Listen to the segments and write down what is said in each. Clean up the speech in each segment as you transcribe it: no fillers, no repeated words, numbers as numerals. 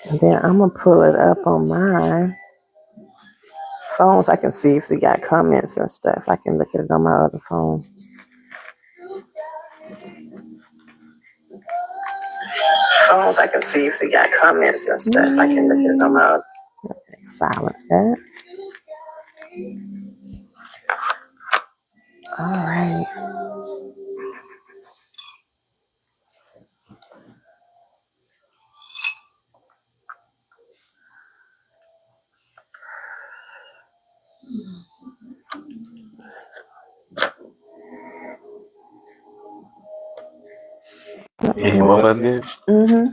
And then I'm gonna pull it up on my phone so I can see if they got comments or stuff. I can look at it on my other phone. Phones, I can see if they got comments or stuff. I can look at it on my other. Okay, silence that. All right. Yeah, both of us good. Mm-hmm.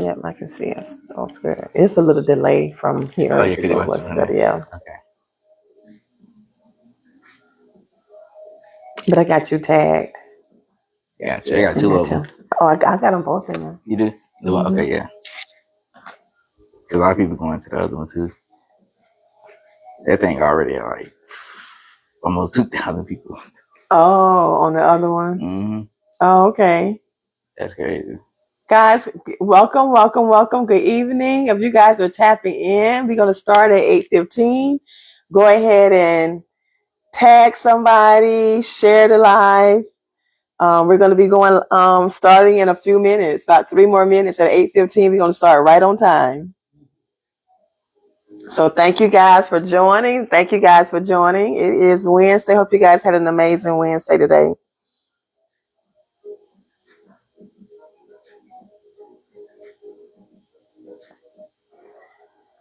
Yep, I can see us both good. It's a little delay from here. Oh, yeah, because you to what's good, yeah. Okay. But I got you tagged. Gotcha. I got two of them. Oh, I got them both in there. You do? Mm-hmm. Okay, yeah. Because a lot of people going to the other one too. That thing already like almost 2,000 people. Oh, on the other one? Mm-hmm. Oh, okay. That's crazy. Guys, welcome. Good evening. If you guys are tapping in, we're going to start at 8:15. Go ahead and tag somebody, share the live. We're going to be going starting in a few minutes, about 3 more minutes at 8:15. We're going to start right on time. So thank you guys for joining. It is Wednesday. Hope you guys had an amazing Wednesday today.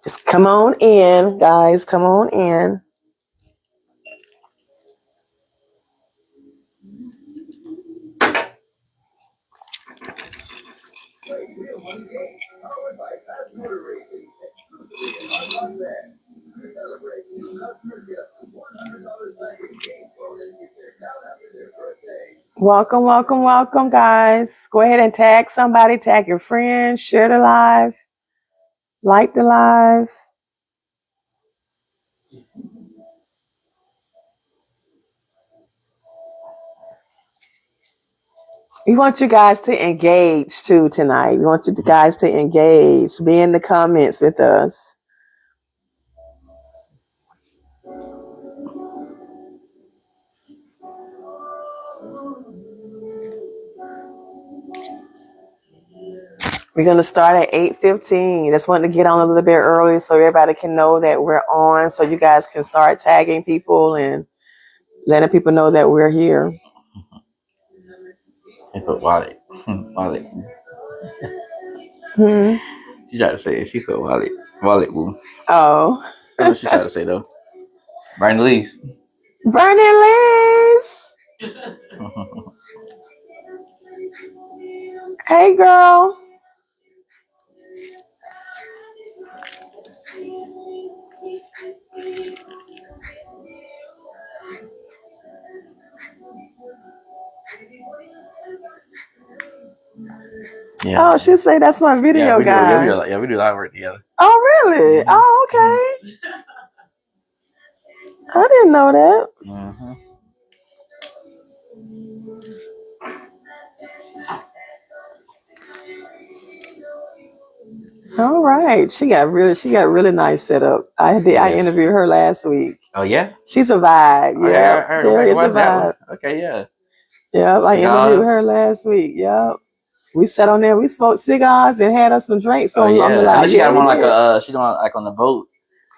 Just come on in, guys. Come on in. Welcome, guys. Go ahead and tag somebody, tag your friends, share the live, like the live. We want you guys to engage too tonight. We want you guys to engage, be in the comments with us. We're going to start at 8:15. Just wanted to get on a little bit early so everybody can know that we're on, so you guys can start tagging people and letting people know that we're here. She put Wally. Wally. She tried to say it. She put Wally. Wally. Oh. That's what she tried to say though. Bernie Lee's. Hey, girl. Yeah. Oh, she say that's my video guy. We do live work together. Oh, really? Mm-hmm. Oh, okay. I didn't know that. Mm-hmm. All right. She got really nice setup. I interviewed her last week. Oh yeah? She's a vibe. Yeah. There is a vibe. Okay, yeah. Yep, I interviewed her last week. Yep. We sat on there, we smoked cigars and had us some drinks on the live. She got one like she doing like on the boat.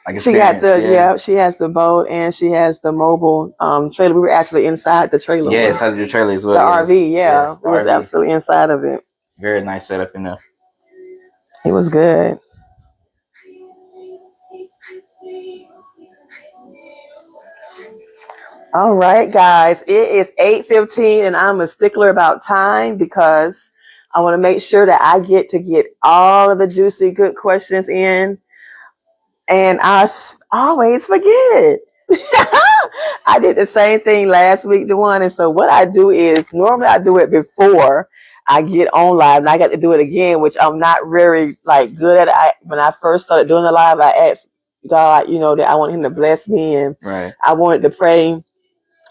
Like she got she has the boat and she has the mobile trailer. We were actually inside the trailer. Yeah, inside the trailer as well. The RV, yeah. Yes, it was absolutely inside of it. Very nice setup in there. It was good. All right, guys. It is 8:15 and I'm a stickler about time because I want to make sure that I get all of the juicy, good questions in. And I always forget. I did the same thing last week, Dewand. And so what I do is normally I do it before I get on live, and I got to do it again, which I'm not very good at. When I first started doing the live, I asked God, that I want Him to bless me, and I wanted to pray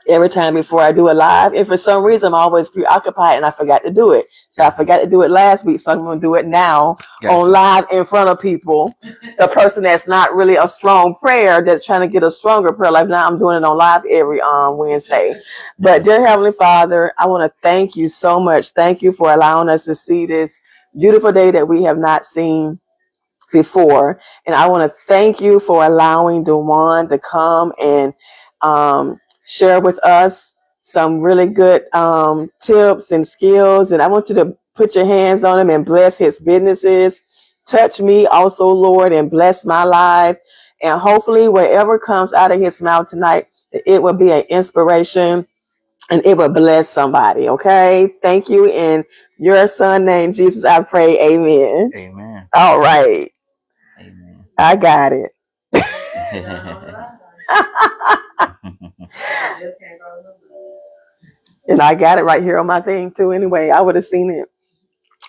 every time before I do a live. And for some reason, I'm always preoccupied and I forgot to do it. So I forgot to do it last week. So I'm going to do it now on live in front of people. The person that's not really a strong prayer, that's trying to get a stronger prayer life. Now I'm doing it on live every Wednesday. But dear Heavenly Father, I want to thank you so much. Thank you for allowing us to see this beautiful day that we have not seen before. And I want to thank you for allowing Dewand to come and share with us some really good tips and skills. And I want you to put your hands on him and bless his businesses. Touch me also, Lord, and bless my life. And hopefully whatever comes out of his mouth tonight, it will be an inspiration and it will bless somebody. Okay. Thank you. In your son name, Jesus, I pray. Amen. Amen. All right. Amen. I got it. And I got it right here on my thing too. Anyway, I would have seen it.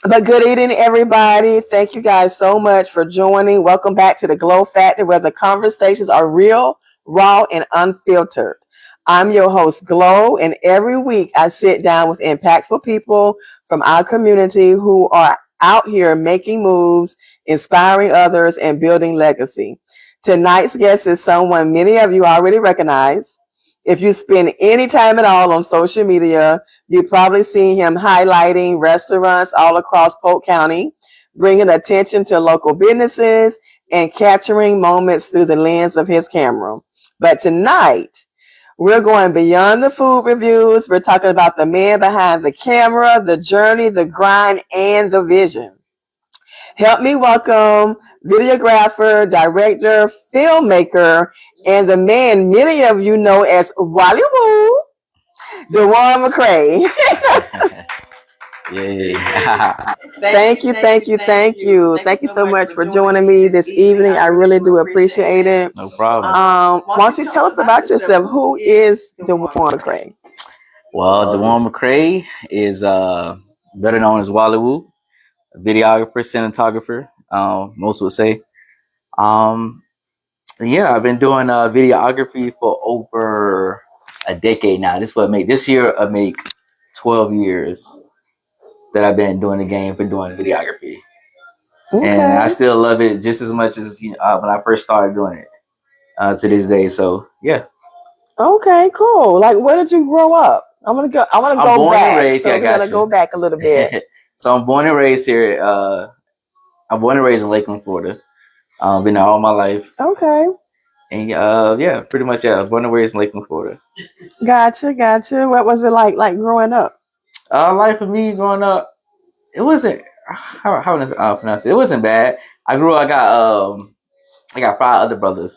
But good evening, everybody. Thank you guys so much for joining. Welcome back to the Glow Factor, where the conversations are real, raw, and unfiltered. I'm your host, Glow, and every week I sit down with impactful people from our community who are out here making moves, inspiring others, and building legacy. Tonight's guest is someone many of you already recognize. If you spend any time at all on social media, you've probably seen him highlighting restaurants all across Polk County, bringing attention to local businesses, and capturing moments through the lens of his camera. But tonight, we're going beyond the food reviews. We're talking about the man behind the camera, the journey, the grind, and the vision. Help me welcome videographer, director, filmmaker, and the man many of you know as Wally, Dewand McCray. Thank you. Thank you so much for joining me this evening. I really do appreciate it. No problem. Why don't you tell us about yourself? Who is Dewand McCray? Well, Dewand McCray is better known as Wally Woo, a videographer, cinematographer, most would say. Yeah, I've been doing videography for over a decade now. This year I make 12 years that I've been doing the game for doing videography. Okay. And I still love it just as much as when I first started doing it to this day. So yeah. Okay, cool. Like, where did you grow up? I want to go born back. And raised, so we're gonna go back a little bit. So I'm born and raised here. I'm born and raised in Lakeland, Florida. Been there all my life. Okay. And yeah, pretty much born and raised in Lakeland, Florida. Gotcha. What was it like growing up? Life for me growing up, it wasn't how pronounce it. It wasn't bad. I got 5 other brothers.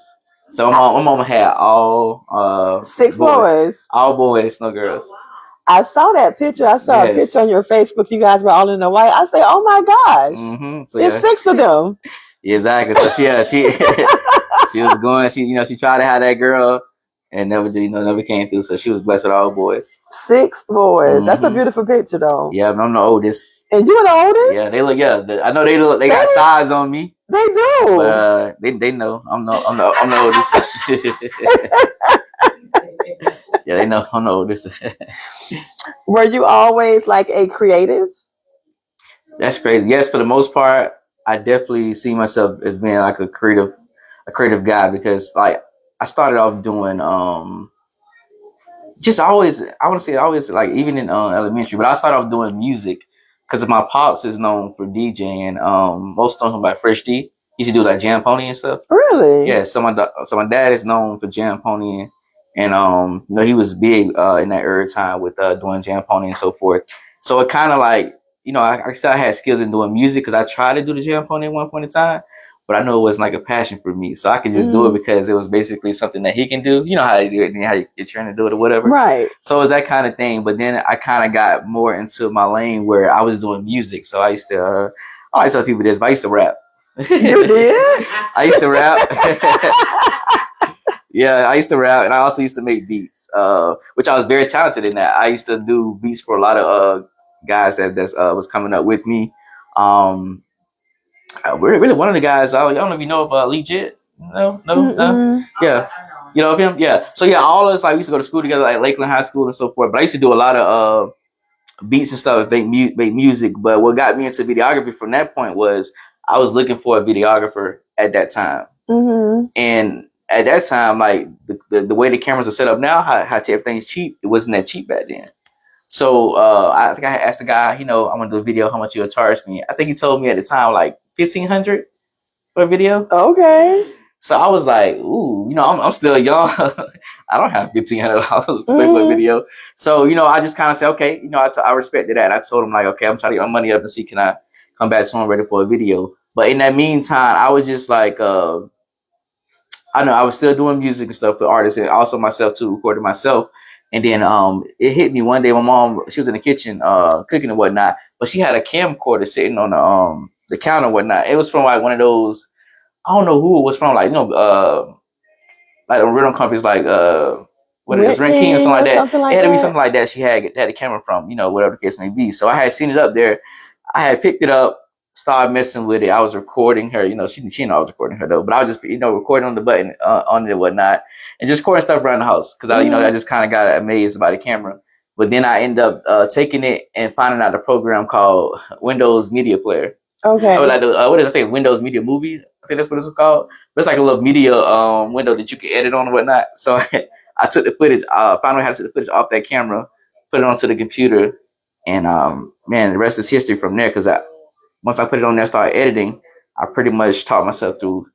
So my mama had all 6 boys. All boys, no girls. I saw that picture. I saw a picture on your Facebook. You guys were all in the white. I say, oh my gosh. Mm-hmm. So, it's 6 of them. Yeah, exactly. So she she was going, she tried to have that girl and never came through. So she was blessed with all boys. 6 boys. Mm-hmm. That's a beautiful picture though. Yeah, but I'm the oldest. And you were the oldest? Yeah, they look, I know they got size on me. They do. But they know I'm the oldest. Yeah, they know I'm the oldest. Were you always like a creative? That's crazy. Yes, for the most part, I definitely see myself as being like a creative guy because like I started off doing always like even in elementary, but I started off doing music because my pops is known for DJing. Most of them by Fresh D. He used to do like jam pony and stuff. Really? Yeah. So my dad is known for jam ponying, and he was big in that early time with doing jam pony and so forth. So it kind of like I still had skills in doing music because I tried to do the jam pony at one point in time, but I know it wasn't like a passion for me. So I could just do it because it was basically something that he can do. You know how you do it and how you get trained to do it or whatever. Right. So it was that kind of thing. But then I kind of got more into my lane where I was doing music. So I used to, I always tell people this, but I used to rap. You did? I used to rap. Yeah, I used to rap and I also used to make beats, which I was very talented in that. I used to do beats for a lot of guys that was coming up with me. We're really one of the guys. I don't know if you know about Legit. No. Yeah. You know him? Yeah. So yeah, all of us like we used to go to school together, like Lakeland High School and so forth. But I used to do a lot of beats and stuff, make music. But what got me into videography from that point was I was looking for a videographer at that time. Mm-hmm. And at that time, like the way the cameras are set up now, how everything's cheap, it wasn't that cheap back then. So I think I asked the guy, I want to do a video, how much you'll charge me? I think he told me at the time like $1,500 for a video. Okay. So I was like, ooh, I'm still young. I don't have $1,500 to pay for a video. So, I just kind of said, okay, I respected that. I told him like, okay, I'm trying to get my money up and see, can I come back to him ready for a video? But in that meantime, I was just like, I know I was still doing music and stuff for artists and also myself too, recording myself. And then it hit me one day. My mom, she was in the kitchen cooking and whatnot, but she had a camcorder sitting on the counter and whatnot. It was from like one of those, I don't know who it was from, like like the rental companies, like what it is, Rent King or something like that. It had to be something like that. She had a camera from, whatever the case may be. So I had seen it up there. I had picked it up, started messing with it. I was recording her. She didn't know I was recording her though, but I was just recording on the button on it and whatnot, and just recording stuff around the house because I just kind of got amazed by the camera. But then I ended up taking it and finding out a program called Windows Media Player. Okay. Like what is I think Windows Media Movie? I think that's what it's called. But it's like a little media window that you can edit on and whatnot. So I took the footage, found out how to take the footage off that camera, put it onto the computer, and man, the rest is history from there. Because once I put it on there, started editing, I pretty much taught myself through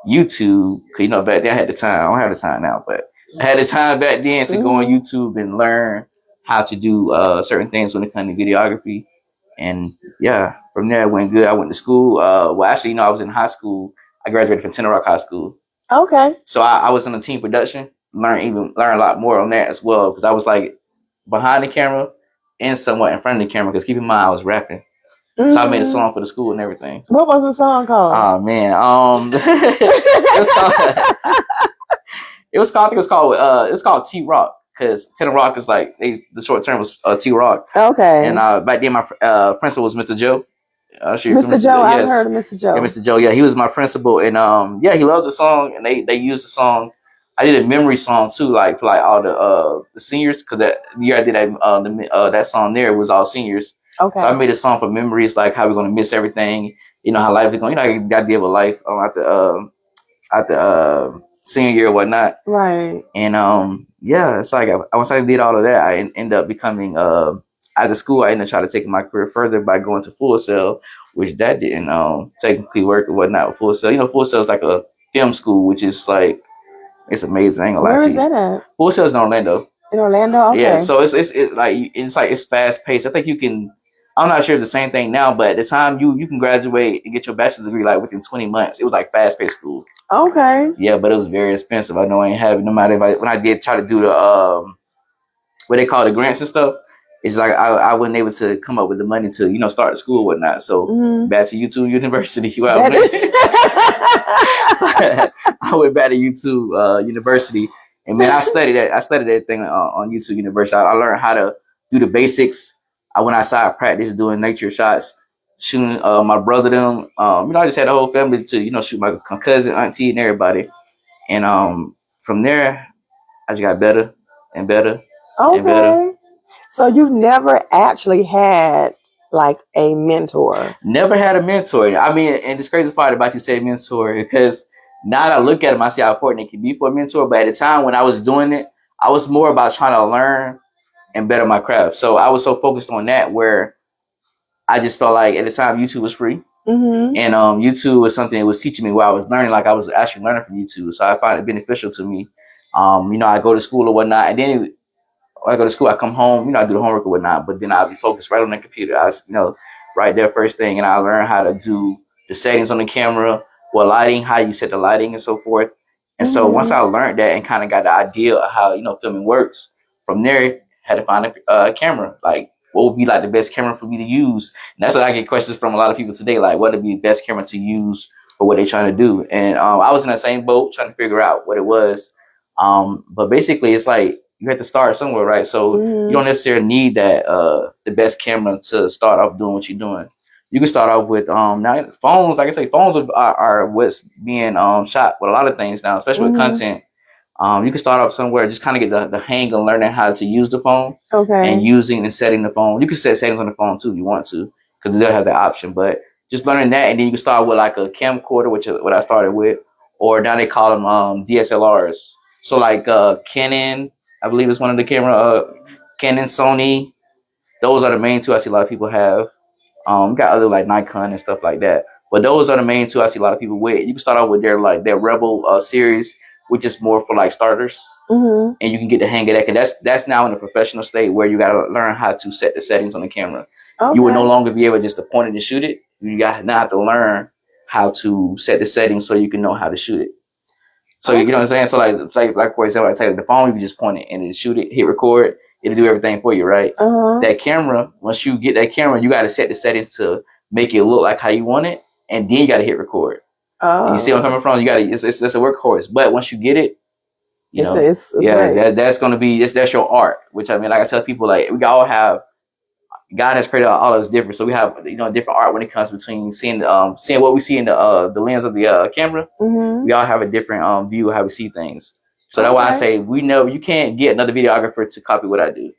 YouTube. Because back then I had the time. I don't have the time now, but I had the time back then to go on YouTube and learn how to do certain things when it comes to videography. And yeah, from there it went good. I went to school. Well, actually, I was in high school. I graduated from Tender Rock High School. Okay. So I was in a team production. Learn a lot more on that as well because I was like behind the camera and somewhat in front of the camera. Because keep in mind I was rapping, so I made a song for the school and everything. What was the song called? Oh man, it was called T Rock. Because Tender Rock is like the short term was T Rock. Okay. And back then my principal was Mr. Joe. Mr. Joe, I've heard of Mr. Joe. Yeah, Mr. Joe, yeah, he was my principal, and he loved the song, and they used the song. I did a memory song too, like for like all the seniors, because that year I did that song there was all seniors. Okay. So I made a song for memories, like how we're gonna miss everything, how life is going. I got to deal with life at the senior year or whatnot. Right. And it's like once I did all of that, I ended up becoming after school. I ended up trying to take my career further by going to Full Sail, which that didn't technically work or whatnot with Full Sail. Full Sail is like a film school, which is like it's amazing. I ain't gonna lie to you. Where is that at? Full Sail is in Orlando. In Orlando, okay. Yeah, so it's fast paced. I think you can. I'm not sure if the same thing now, but at the time you can graduate and get your bachelor's degree like within 20 months. It was like fast paced school. Okay. Yeah, but it was very expensive. I know I ain't have it. No matter when I did try to do the what they call the grants and stuff, it's like I wasn't able to come up with the money to start the school and whatnot. So back to YouTube University. So I went back to YouTube University, and man, I studied that thing on YouTube University. I learned how to do the basics. I went outside practice doing nature shots, shooting my brother them. I just had the whole family to shoot my cousin, auntie, and everybody. And from there, I just got better and better. Okay. And better. So you've never actually had like a mentor? Never had a mentor. I mean, and this crazy part about you say mentor, because now that I look at him, I see how important it can be for a mentor. But at the time when I was doing it, I was more about trying to learn and better my craft. So I was so focused on that where I just felt like at the time YouTube was free. Mm-hmm. And YouTube was something that was teaching me while I was learning, like I was actually learning from YouTube. So I find it beneficial to me. I go to school or whatnot, and then when I go to school, I come home, I do the homework or whatnot, but then I'll be focused right on the computer. I was, right there first thing, and I learn how to do the settings on the camera, lighting, how you set the lighting and so forth. And so once I learned that and kind of got the idea of how, filming works, from there, had to find a camera. Like, what would be like the best camera for me to use? And that's what I get questions from a lot of people today. Like, what would be the best camera to use for what they're trying to do? And I was in that same boat trying to figure out what it was. But basically, it's like you have to start somewhere, right? So you don't necessarily need that the best camera to start off doing what you're doing. You can start off with now phones. Like I say, phones are what's being shot with a lot of things now, especially with content. You can start off somewhere, just kind of get the hang of learning how to use the phone Okay. and using and setting the phone. You can set settings on the phone too if you want to, because they'll have that option. But just learning that, and then you can start with like a camcorder, which is what I started with, or now they call them DSLRs. So like Canon, I believe is one of the camera. Canon, Sony, those are the main two I see a lot of people have. Got other like Nikon and stuff like that, but those are the main two I see a lot of people with. You can start off with their Rebel series, which is more for like starters, and you can get the hang of that. Cause that's now in a professional state where you got to learn how to set the settings on the camera. Okay. You will no longer be able just to point it and shoot it. You got now have to learn how to set the settings so you can know how to shoot it. So you know what I'm saying? So like for example, I tell you the phone, you can just point it and then shoot it, hit record, it'll do everything for you, right? That camera, once you get that camera, you got to set the settings to make it look like how you want it, and then you got to hit record. And you see where I'm coming from? You got to it's a workhorse, but once you get it, you know, that's gonna be that's your art. Which I mean, like I tell people, like we all have. God has created all of us different, so we have different art when it comes between seeing what we see in the lens of the camera. We all have a different view of how we see things. So that's why I say you can't get another videographer to copy what I do.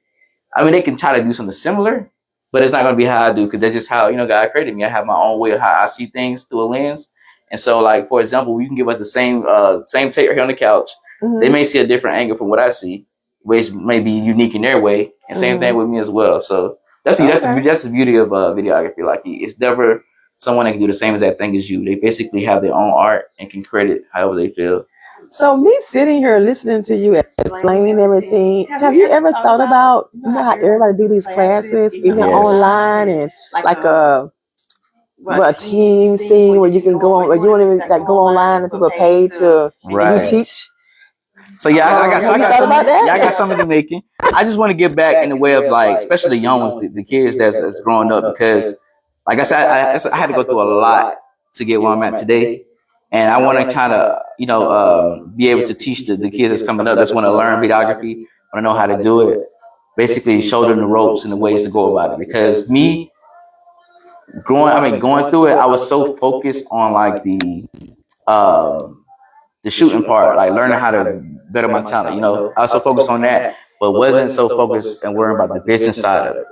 I mean, they can try to do something similar, but it's not going to be how I do because that's just how God created me. I have my own way of how I see things through a lens, and so like for example, you can give us the same take here on the couch. They may see a different angle from what I see, which may be unique in their way, and same thing with me as well. So. That's the beauty of videography. Like it's never someone that can do the same exact thing as you. They basically have their own art and can credit however they feel. So me sitting here listening to you explaining everything, have you ever thought about how everybody do these classes even online and like a Teams thing where you can go on, where you don't even like go online and people pay to you teach? So I got something to making. I just want to give back in the way of like, especially the young ones, the kids that's growing up, because like I said, I had to go through a lot to get where I'm at today, and I want to kind of be able to teach the kids that's coming up that's want to learn videography, want to know how to do it, basically show them the ropes and the ways to go about it. Because me going through it, I was so focused on like the shooting part, like learning how to better my talent. I was so focused on that, but wasn't so focused and worrying about the business side of it.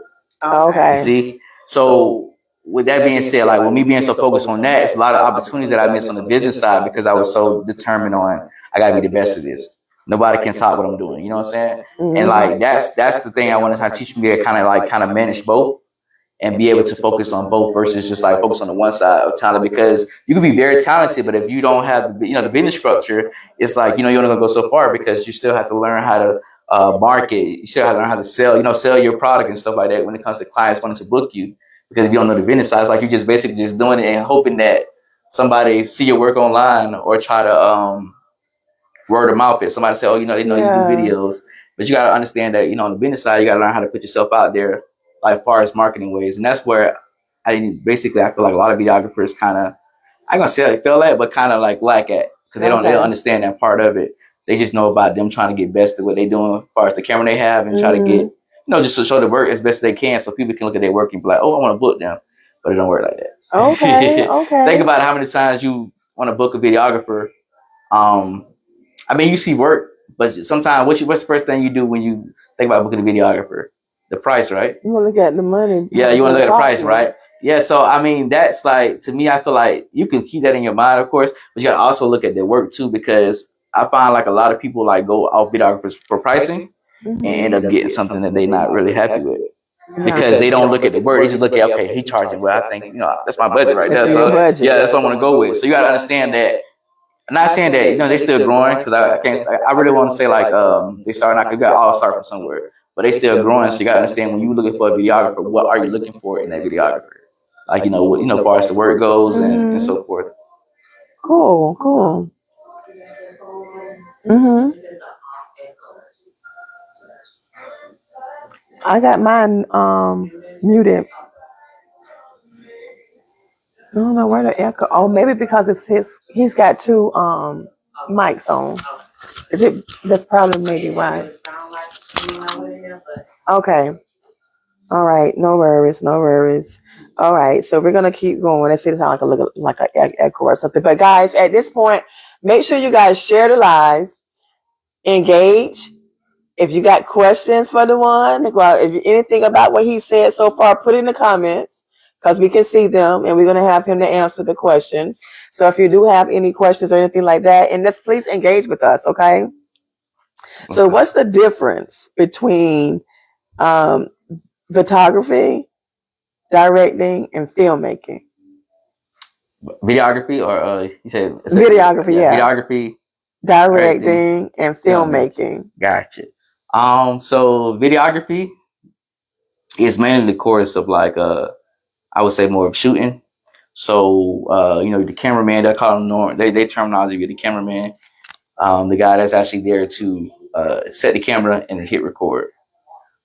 Okay. You see? So with that being said, like with me being so focused on that, it's a lot of opportunities that I missed on the business side because I was so determined on I gotta be the best at this. Nobody can top what I'm doing. You know what I'm saying? And like that's the thing I want to teach me to kind of manage both. And be able to focus on both versus just like focus on the one side of talent, because you can be very talented, but if you don't have the business structure, it's like you're only gonna go so far because you still have to learn how to market. You still have to learn how to sell your product and stuff like that when it comes to clients wanting to book you. Because if you don't know the business side, it's like you're just basically just doing it and hoping that somebody see your work online or try to word of mouth it. Somebody say, oh, they know you do videos, but you gotta understand that on the business side, you gotta learn how to put yourself out there. Like far as marketing ways, and that's where I feel like a lot of videographers kind of, I ain't gonna say they fail at, but kind of like lack at, because they don't understand that part of it. They just know about them trying to get best at what they're doing as far as the camera they have and try to get just to show the work as best as they can so people can look at their work and be like, oh, I want to book them, but it don't work like that. Okay. Think about how many times you want to book a videographer. You see work, but sometimes what's the first thing you do when you think about booking a videographer? The price, right? You want to look at the money. Yeah, you want to look at the price, right? Yeah, so that's like, to me, I feel like you can keep that in your mind, of course, but you got to also look at their work too, because I find like a lot of people like go off videographers for pricing and end up getting something that they're not really happy with. Because they don't look at the work, they just look at, okay, he charging well, I think, that's my budget right there. So yeah, that's what I want to go with. So you got to understand that. I'm not saying that, they still growing, because I really want to say like, they starting out, you got all start from somewhere. But they still growing, so you gotta understand when you're looking for a videographer, what are you looking for in that videographer? Like as far as the work goes and so forth. Cool. I got mine muted. I don't know where the echo. Oh, maybe because it's he's got two mics on. Is it? That's probably maybe why. Okay. All right. No worries. All right. So we're gonna keep going. Let's see. It sounds like a echo or something. But guys, at this point, make sure you guys share the live. engage. If you got questions for Dewand, well, if you, anything about what he said so far, put in the comments because we can see them and we're going to have him to answer the questions. So if you do have any questions or anything like that, and just please engage with us, okay? So what's the difference between um, photography, directing, and filmmaking? Videography, or you said Videography, yeah. Videography, directing, and filmmaking. Gotcha. So videography is mainly the course of like I would say more of shooting. So you know, the cameraman, they call them they terminology, the cameraman, the guy that's actually there to set the camera and hit record.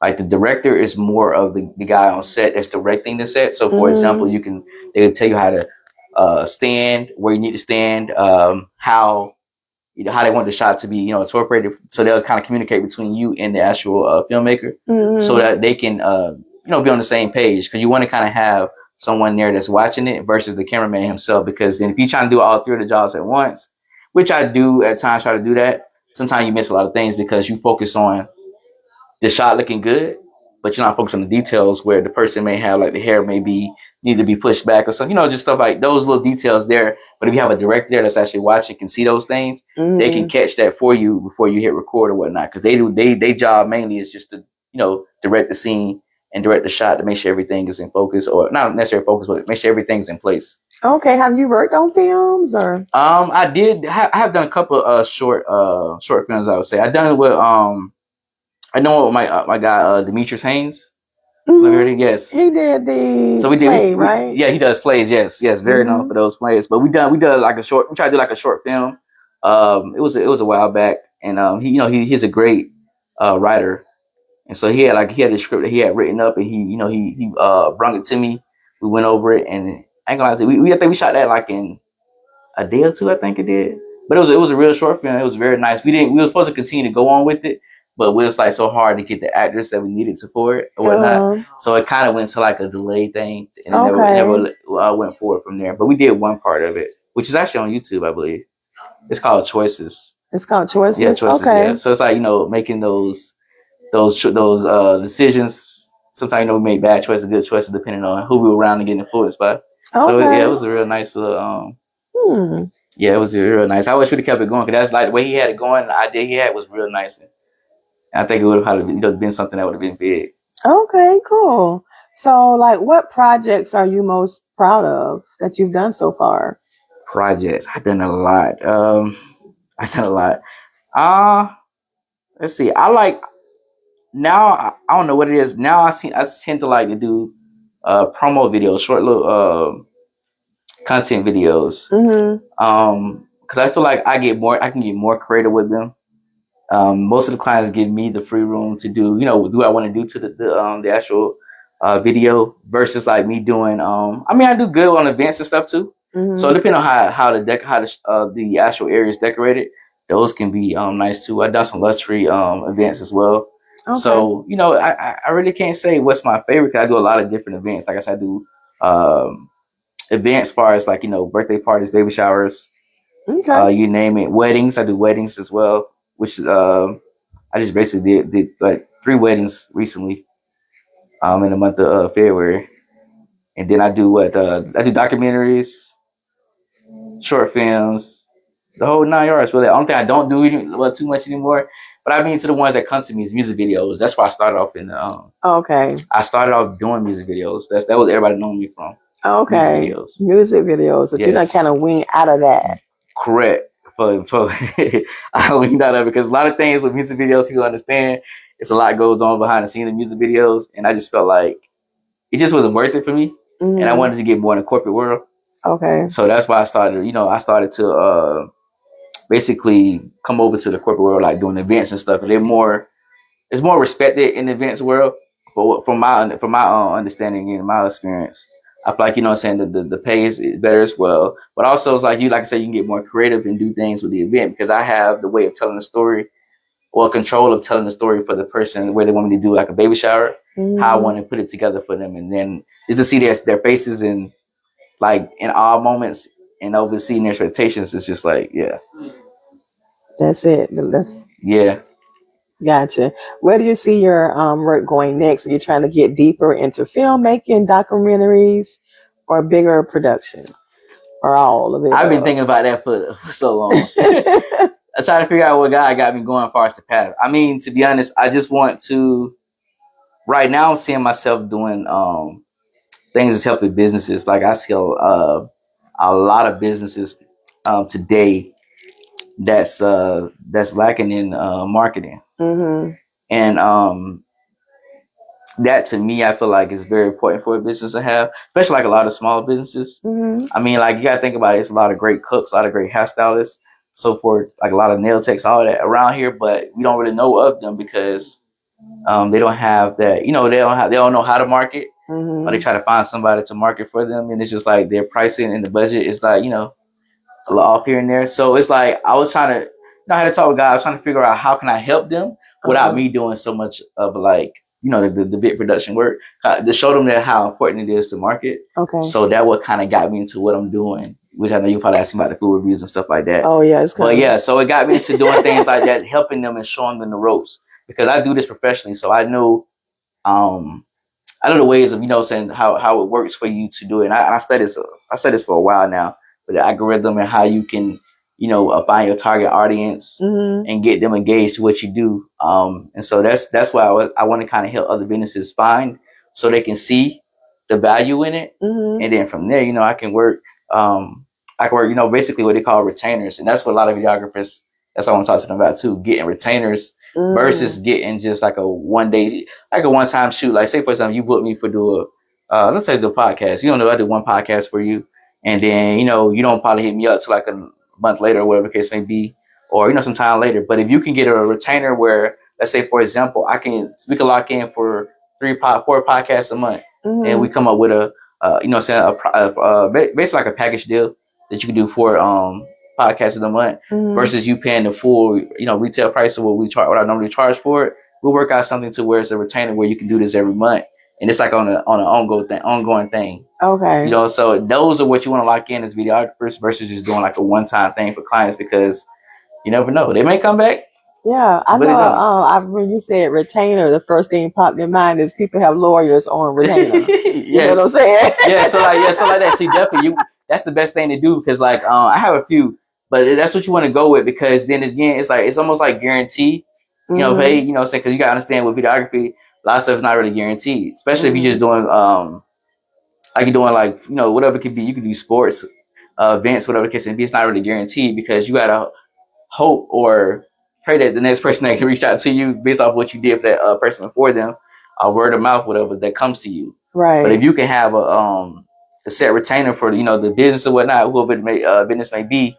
Like the director is more of the guy on set that's directing the set. So for example, they tell you how to stand, where you need to stand, how how they want the shot to be, incorporated. So they'll kind of communicate between you and the actual filmmaker, so that they can be on the same page. Because you want to kind of have someone there that's watching it versus the cameraman himself. Because then if you're trying to do all three of the jobs at once, which I do at times try to do that, sometimes you miss a lot of things because you focus on the shot looking good, but you're not focused on the details where the person may have, like, the hair may be need to be pushed back or something, just stuff like those little details there. But if you have a director there that's actually watching, can see those things, they can catch that for you before you hit record or whatnot. Because they job mainly is just to direct the scene and direct the shot to make sure everything is in focus, or not necessarily focus, but make sure everything's in place. Okay, have you worked on films or? I did. I have done a couple of short films. I would say I've done it with I know my guy Demetrius Haynes. Yes, he did the so we did play, right? Yeah, he does plays. Yes, very known for those plays. But we did like a short. We tried to do like a short film. It was a while back, and he's a great writer, and so he had a script that he had written up, and he brought it to me. We went over it, and I ain't gonna lie to you, I think we shot that like in a day or two. I think it did. But it was a real short film. It was very nice. We were supposed to continue to go on with it, but it was like so hard to get the actors that we needed to for it or whatnot. So it kind of went to like a delayed thing, and it never went forward from there. But we did one part of it, which is actually on YouTube, I believe. It's called Choices. It's called Choices. Yeah, Choices. Okay. Yeah. So it's like making those decisions. Sometimes we make bad choices, good choices, depending on who we were around and getting influenced by. Okay. So it was a real nice little Yeah, it was real nice. I wish we'd have kept it going, because that's like the way he had it going. The idea he had was real nice, and I think it would have probably been something that would have been big. Okay, cool. So, like, what projects are you most proud of that you've done so far? Projects, I've done a lot. Let's see. Now I don't know what it is. Now I tend to like to do promo videos, short little content videos. Because I feel like I can get more creative with them. Most of the clients give me the free room to do, what I want to do to the actual video, versus like me doing. I do good on events and stuff too. So depending on how the actual area is decorated, those can be nice too. I've done some luxury events as well. Okay. So I really can't say what's my favorite, because I do a lot of different events. Like I said, I do events as far as like birthday parties, baby showers, you name it, weddings. I do weddings as well, which I just basically did like 3 weddings recently in the month of February. And then I do I do documentaries, short films, the whole 9 yards. Really, the only thing I don't do too much anymore, but I mean, to the ones that come to me, is music videos. That's why I started off in okay. I started off doing music videos. That was everybody knowing me from. Okay. Music videos. But you done kind of wing out of that. Correct. I winged out of it, because a lot of things with music videos, people understand it's a lot goes on behind the scenes of music videos, and I just felt like it just wasn't worth it for me, and I wanted to get more in the corporate world. Okay. So that's why I started to basically come over to the corporate world, like doing events and stuff. It's more respected in the events world. But from my understanding and my experience, I feel like, the pay is better as well. But also, it's like I said, you can get more creative and do things with the event, because I have the way of telling the story, or control of telling the story for the person, where they want me to do like a baby shower, how I want to put it together for them. And then just to see their faces in all moments, and overseeing their expectations, is just like, yeah. That's it. That's Yeah. gotcha. Where do you see your work going next? Are you trying to get deeper into filmmaking, documentaries, or bigger production, or all of the I've been above? thinking about that for so long. I try to figure out what God got me going as far as the path. I mean, to be honest, I just want to. Right now, I'm seeing myself doing things that's helping businesses. Like I see a lot of businesses today that's lacking in marketing, Mm-hmm. and that to me, I feel like is very important for a business to have, especially like a lot of small businesses. Mm-hmm. I mean, like you gotta think about it. It's a lot of great cooks, a lot of great hairstylists, so forth. Like a lot of nail techs, all that around here, but we don't really know of them because they don't have that. You know, they don't know how to market, or they Mm-hmm. try to find somebody to market for them, and it's just like their pricing and the budget is like a little off here and there. So it's like I was trying to, I had to talk with God. I was trying to figure out how can I help them without Uh-huh. me doing so much of like the big production work to show them that how important it is to market. Okay. So that what kind of got me into what I'm doing, which I know you probably asking about the food reviews and stuff like that. Oh yeah, it's But coming. yeah, so it got me into doing things like that, helping them and showing them the ropes because I do this professionally, so um I know the ways of saying how it works for you to do it. And I studied this for a while now, with the algorithm and how you can find your target audience Mm-hmm. and get them engaged to what you do. And so that's why I want to kind of help other businesses find so they can see the value in it, Mm-hmm. and then from there, I can work. I can work, basically what they call retainers, and that's what a lot of videographers. That's what I want to talk to them about too, getting retainers versus getting just like a one day, like a one time shoot. Like say for example, you book me for do let's say do a podcast. You don't know I do one podcast for you, and then you don't probably hit me up till like a month later or whatever the case may be, or some time later. But if you can get a retainer where, let's say for example, we can lock in for 4 podcasts a month, and we come up with a basically like a package deal that you can do for podcasts of the month versus you paying the full retail price of what I normally charge for it. We'll work out something to where it's a retainer where you can do this every month, and it's like on an ongoing thing. Okay. So those are what you want to lock in as videographers versus just doing like a one time thing for clients because you never know, they may come back. Yeah, I But know. When you said retainer, the first thing popped in mind is people have lawyers on retainer. You know what I'm saying? So like that. See, definitely, that's the best thing to do because like I have a few, but that's what you want to go with because then again, it's almost like guaranteed. Pay. Say because you gotta understand with videography, a lot of stuff is not really guaranteed, especially if you're just doing like you're doing like whatever it could be. You can do sports events, whatever the case may be. It's not really guaranteed because you gotta hope or pray that the next person that can reach out to you based off what you did for that person before them, word of mouth, whatever that comes to you. Right. But if you can have a set retainer for the business or whatnot, whoever business may be,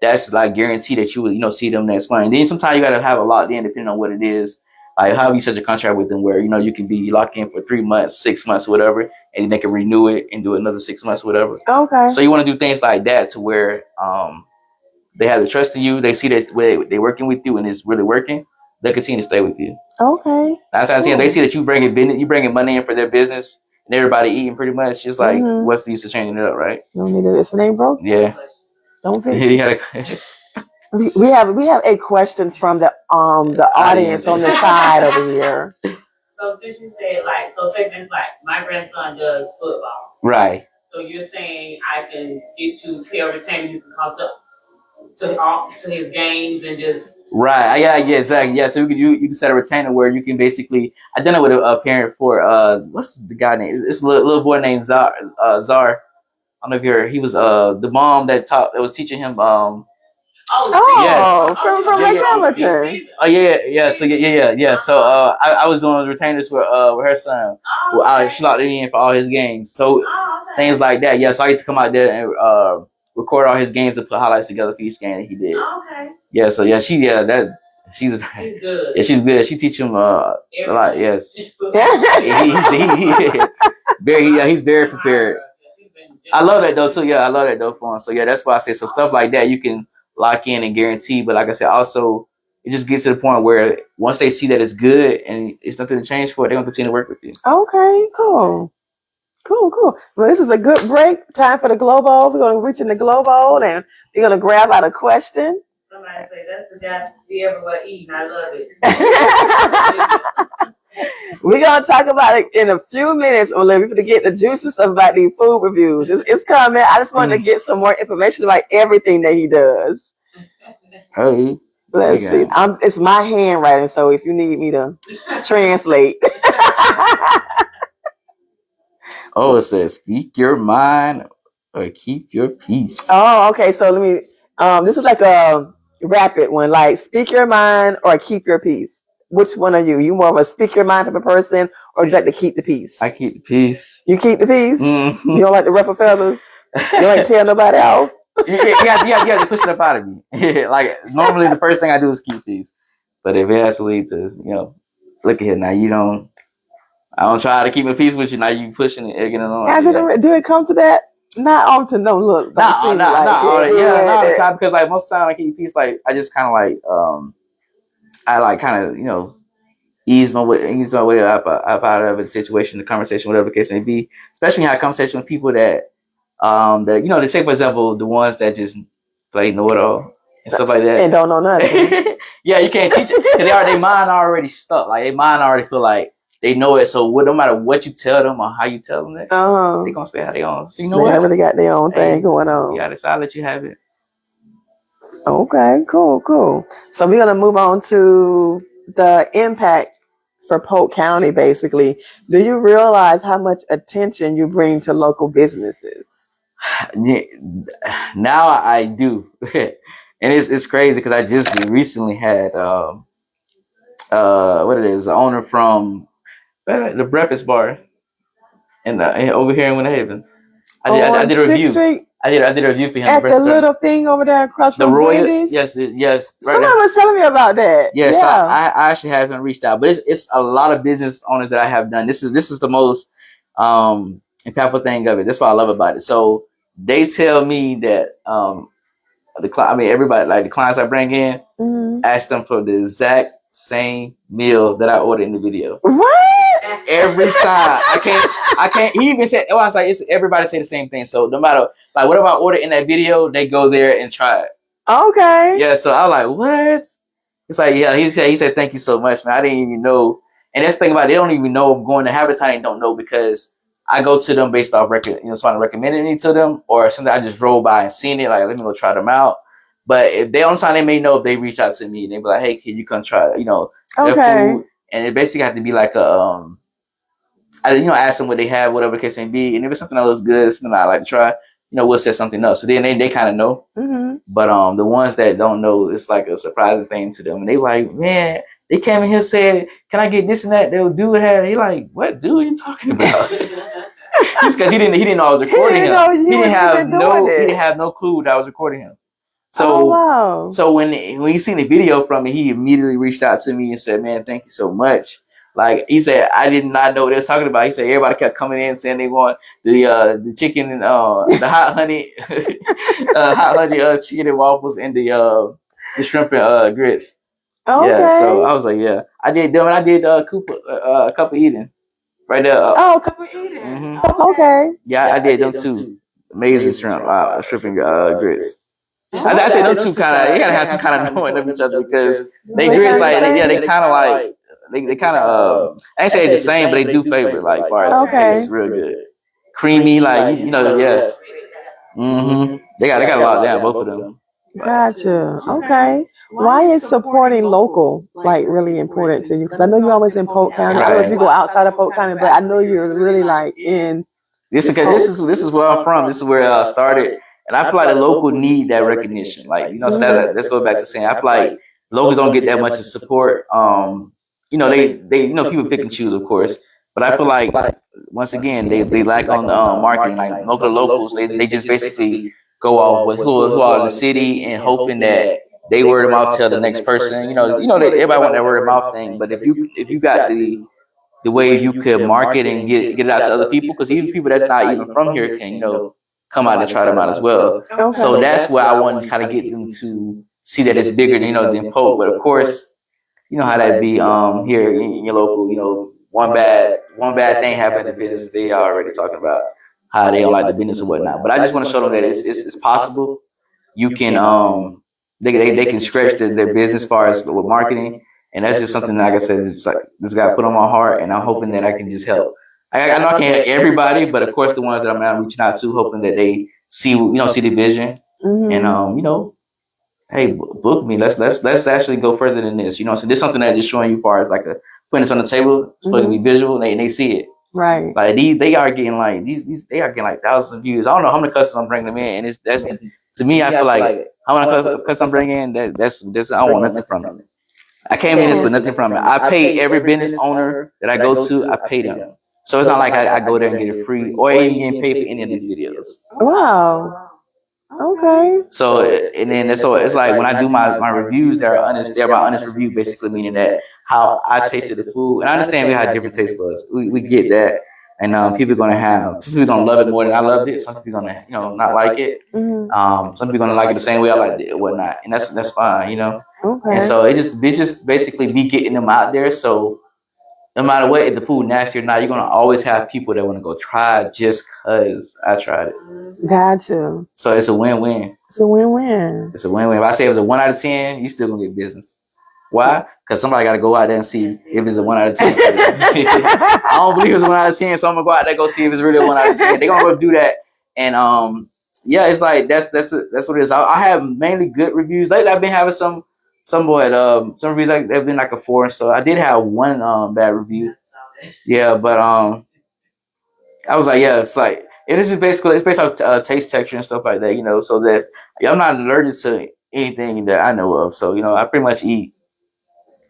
that's like guarantee that you would see them next month. And then sometimes you got to have a locked in depending on what it is. Like how you set a contract with them where you can be locked in for 3 months, 6 months, whatever, and they can renew it and do another 6 months, whatever. Okay. So you want to do things like that to where they have the trust in you. They see that they're working with you and it's really working. They continue to stay with you. Okay. 9 times 10, they see that you bringing money in for their business, and everybody eating pretty much. Just like what's the use of changing it up, right? No need to. If it ain't broke, yeah. Don't fix it. We have a question from the audience on the side over here. So since you said say things like my grandson does football. Right. So you're saying I can get you pay a retainer, you can come to his games and just right. Yeah, exactly. Yeah, so you can set a retainer where you can basically I done it with a parent for what's the guy name? It's a little boy named Zar. I don't know if you heard. He was the mom that was teaching him yes. From Hamilton. Oh yeah. So yeah. So I was doing retainers for with her son. She locked it in for all his games. So things like that. Yeah. So I used to come out there and record all his games and put highlights together for each game that he did. Okay. Yeah. So yeah, she's good. Yeah, she's good. She teach him a lot. Yes. He's very prepared. I love that though too. Yeah, I love that though for him. So yeah, that's why I say so stuff like that you can lock in and guarantee. But like I said, also it just gets to the point where once they see that it's good and it's nothing to change for it, they're gonna continue to work with you. Okay, cool. Well, this is a good break. Time for the Globo. We're gonna reach in the Globo and we're gonna grab out a question. Somebody say that's the guy we everywhere eating. I love it. We're gonna talk about it in a few minutes, Olivia, to get the juicy stuff about these food reviews. It's coming. I just wanted to get some more information about everything that he does. Hey, Let's see. It's my handwriting, so if you need me to translate. Oh, it says speak your mind or keep your peace. Oh, okay. So let me. This is like a rapid one, like speak your mind or keep your peace. Which one are you? You more of a speak your mind type of person, or do you like to keep the peace? I keep the peace. You keep the peace. Mm-hmm. You don't like to ruffle feathers. You don't like to tell nobody off. You have to push it up out of me. Like normally, the first thing I do is keep peace, but if it has to lead to, look at here now. I don't try to keep a peace with you. Now you pushing it, egging it on. Do it come to that? Not often. No, look. Not all the time, because like most of the time I keep peace. Like I just kind of like I like kind of ease my way up out of the situation, the conversation, whatever the case may be. Especially when you have conversation with people that they say, for example, the ones that just play know it all and stuff like that and don't know nothing. Yeah, you can't teach it because their mind already stuck. Like their mind already feel like they know it. So no matter what you tell them or how you tell them that, they gonna stay how they own. So they already got their own thing going on. Yeah, that's I'll let you have it. Okay, cool. So we're gonna move on to the impact for Polk County. Basically, do you realize how much attention you bring to local businesses? Yeah, now I do, and it's crazy because I just recently had what it is, the owner from the breakfast bar and over here in Winter Haven. I did a review. Street? I did a review for him. At the little thing over there across from Wendy's? Yes. Right. Someone was telling me about that. Yes, yeah. I actually haven't reached out, but it's a lot of business owners that I have done. This is the most impactful thing of it. That's what I love about it. So they tell me that everybody, like the clients I bring in, ask them for the exact same meal that I ordered in the video. What? Every time. I can't. He even said, I was like, everybody say the same thing. So no matter, like, whatever I order in that video, they go there and try it. Okay. Yeah, so I was like, what? It's like, yeah, he said, thank you so much, man. I didn't even know. And that's the thing about it, they don't even know I'm going to advertising, don't know, because I go to them based off someone recommended me to them, or something I just drove by and seen it, like, let me go try them out. But if they on time, they may know if they reach out to me and they be like, hey, can you come try, their food? And it basically have to be like I ask them what they have, whatever the case may be, and if it's something that looks good, something I like to try, we'll set something up. So then they kind of know. Mm-hmm. But the ones that don't know, it's like a surprising thing to them, and they like, man, they came in here said, can I get this and that? They'll do it. He like, what dude are you talking about? Just because he didn't know I was recording him. He didn't have no clue that I was recording him. So, wow. So when he seen the video from me, he immediately reached out to me and said, man, thank you so much. Like he said, I did not know what they was talking about. He said everybody kept coming in saying they want the chicken and the hot honey chicken and waffles and the shrimp and grits. Okay. Yeah, so I was like, yeah, I did them and I did a couple eating right there. Couple eating. Mm-hmm. Okay. Yeah, I did them too. Amazing shrimp and grits. I think them two kind of, you gotta have some kind of knowing of each other because they grits like they kind of like. They kind of I ain't say the same, but they do favor like bars. Okay. It tastes real good, creamy, like yes. Mm-hmm. They got a lot down, both of them. Gotcha. Okay. Why is supporting local like really important to you? Because I know you're always in Polk County. Right. I don't know if you go outside of Polk County, but I know you're really like in. This is where I'm from. This is where I started, and I feel like the local need that recognition. Like so let's go back to saying I feel like locals don't get that much support. They people pick and choose, of course, but I feel like once again they lack on marketing. Like locals, they just basically go off with who are in the city and hoping that they word of mouth tell the next person. Everybody want that word of mouth thing, but if you got the way you could market and get it out to other people, because even people that's not even from here can come out and try them out as well. Okay. So that's where I want to kind of get them to see that it's bigger than Polk, but of course. You know how that be here in your local, one bad thing happened in the business, they are already talking about how they don't like the business or whatnot. But I just want to show them that it's possible. You can they can stretch their business as far as with marketing. And that's just something, like I said, it's like this got put on my heart, and I'm hoping that I can just help. I know I can't help everybody, but of course the ones that I'm reaching out to, hoping that they see see the vision, and hey, book me. Let's actually go further than this. So there's something that is showing you as far as like putting this on the table, so it can be visual, and they see it. Right. Like they are getting like these they are getting like thousands of views. I don't know how many customers I'm bringing them in, and that's to me, I feel like how many customers I'm bringing in, that's I don't want nothing from it. I came in this with nothing from it. I pay every business owner that I go to, I pay them. So it's not like I go there and get it free or even getting paid for any of these videos. Wow. Okay. So it's like when I do my reviews, they're my honest review, basically meaning that how I tasted the food. And I understand we have different taste buds. We get that. And people are some people gonna love it more than I loved it. Some people are gonna not like it. Some people are gonna like it the same way I liked it or whatnot. And that's fine, Okay. And so it just basically be getting them out there. So no matter what, if the food nasty or not, you're gonna always have people that want to go try it just cause I tried it. Gotcha. So it's a win-win. It's a win-win. It's a win-win. If I say it was a 1 out of 10, you still gonna get business. Why? Because somebody got to go out there and see if it's a 1 out of 10. I don't believe it's a 1 out of 10, so I'm gonna go out there and go see if it's really a 1 out of 10. They're gonna do that, and it's like that's what it is. I have mainly good reviews. Lately, I've been having some reviews that have been like a 4. So I did have one bad review. Yeah, but I was like, yeah, it's like it is basically it's based on taste, texture, and stuff like that. So that I'm not allergic to anything that I know of. So I pretty much eat.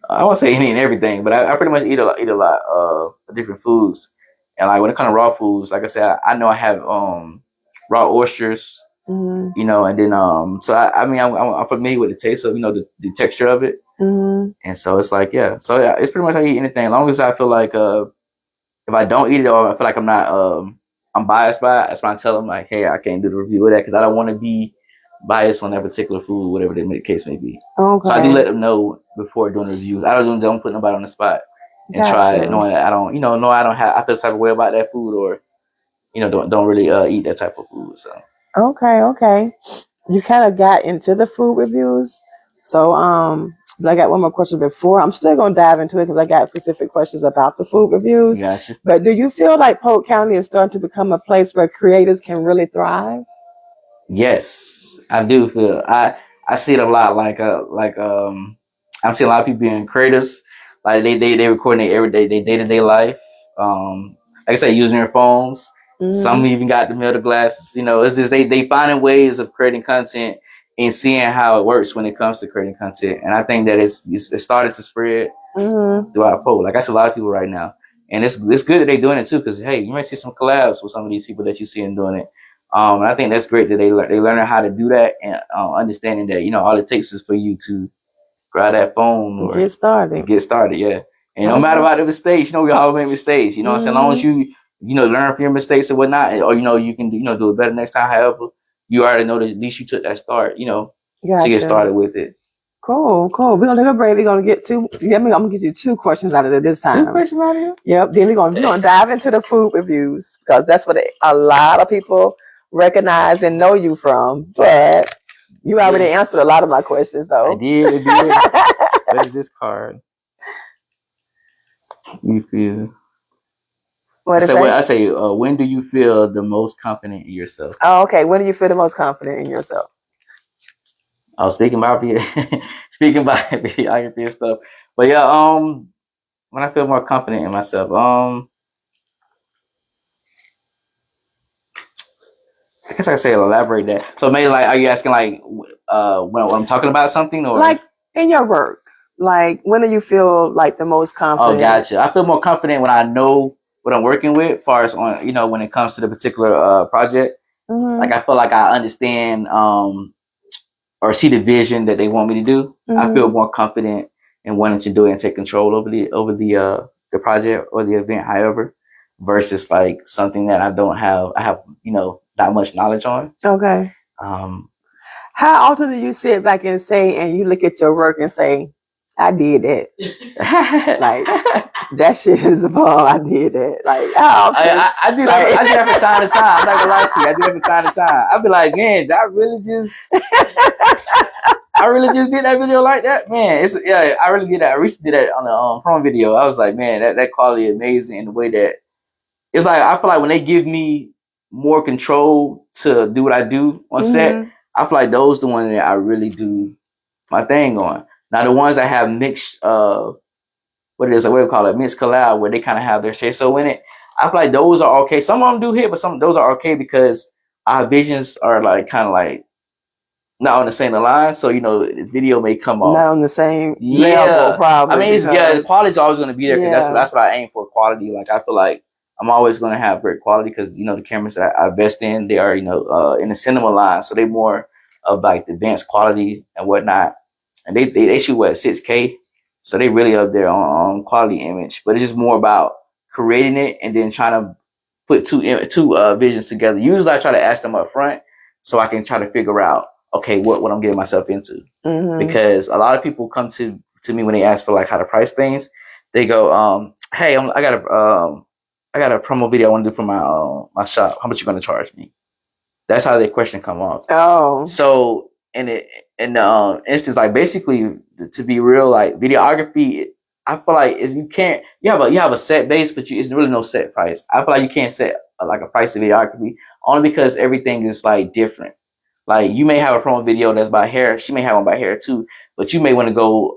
I won't say any and everything, but I pretty much eat a lot of different foods. And like when it comes to raw foods, like I said, I know I have raw oysters, and then so I'm familiar with the taste of the texture of it, and so it's like it's pretty much I eat anything as long as I feel like if I don't eat it or I feel like I'm not I'm biased by it, that's why I tell them like, hey, I can't do the review of that because I don't want to be biased on that particular food, whatever the case may be. Okay. So I do let them know before doing reviews. I don't put nobody on the spot and try it, knowing that I don't, I feel the type of way about that food or, don't really eat that type of food. So. Okay. You kind of got into the food reviews, so but I got one more question before. I'm still gonna dive into it because I got specific questions about the food reviews. Gotcha. But do you feel like Polk County is starting to become a place where creators can really thrive? Yes, I do feel. I see it a lot. I'm seeing a lot of people being creatives. Like they recording their everyday, their day-to-day life. Like I said, using their phones. Some even got the Meta glasses. It's just they finding ways of creating content and seeing how it works when it comes to creating content. And I think that it's started to spread throughout Polk. Like I see a lot of people right now, and it's good that they're doing it too. Because hey, you might see some collabs with some of these people that you see them doing it. And I think that's great that they learning how to do that and understanding that all it takes is for you to grab that phone or get started. Yeah. And no matter what the mistakes, we all make mistakes. What I'm saying? As long as you learn from your mistakes and whatnot, or you can do it better next time. However, you already know that at least you took that start. To get started with it. Cool. We're gonna take a break. We're gonna get I'm gonna get you 2 questions out of it this time. 2 questions out of it? Yep. Then we're gonna dive into the food reviews because that's what a lot of people recognize and know you from. But you already answered a lot of my questions, though. I did. What is this card? You feel? I say, when do you feel the most confident in yourself? Oh, okay. When do you feel the most confident in yourself? I was speaking about videography and stuff. But yeah, when I feel more confident in myself, I guess I say elaborate that. So maybe are you asking when I'm talking about something or like in your work? Like when do you feel like the most confident? Oh, gotcha. I feel more confident when I know what I'm working with, as far as on when it comes to the particular project. Like I feel like I understand or see the vision that they want me to do. I feel more confident in wanting to do it and take control over the project or the event, however, versus like something that I don't have. I have not much knowledge on. Okay. How often do you sit back and you look at your work and say, I did that. Like that shit is a bomb. I did that. Like how often? I do that from time to time. I'm not gonna lie to you. I do that from time to time. I'll be like, man, did I really just I really just did that video like that, man. I really did that. I recently did that on the prom video. I was like, man, that quality is amazing. And the way that it's like, I feel like when they give me more control to do what I do on set, I feel like those the ones that I really do my thing on. Now the ones that have mixed what do you call it, mixed collab, where they kind of have their say so in it, I feel like those are okay. Some of them do hit, but some of those are okay because our visions are like kind of like not on the same line. So the video may come off not on the same level, probably. I mean, the quality's always going to be there because that's what I aim for, quality. Like I feel like I'm always going to have great quality because the cameras that I invest in, they are in the cinema line, so they more of like the advanced quality and whatnot. And they shoot 6K, so they really up there on quality image. But it's just more about creating it and then trying to put two visions together. Usually I try to ask them up front so I can try to figure out, okay, what I'm getting myself into. Because a lot of people come to me when they ask for like how to price things. They go, hey, I got a promo video I want to do for my shop. How much you gonna charge me? That's how their question come up. Oh, so in the instance, like basically to be real, like videography, I feel like you have a set base, but it's really no set price. I feel like you can't set like a price of videography only because everything is like different. Like you may have a promo video that's about hair, she may have one about hair too, but you may want to go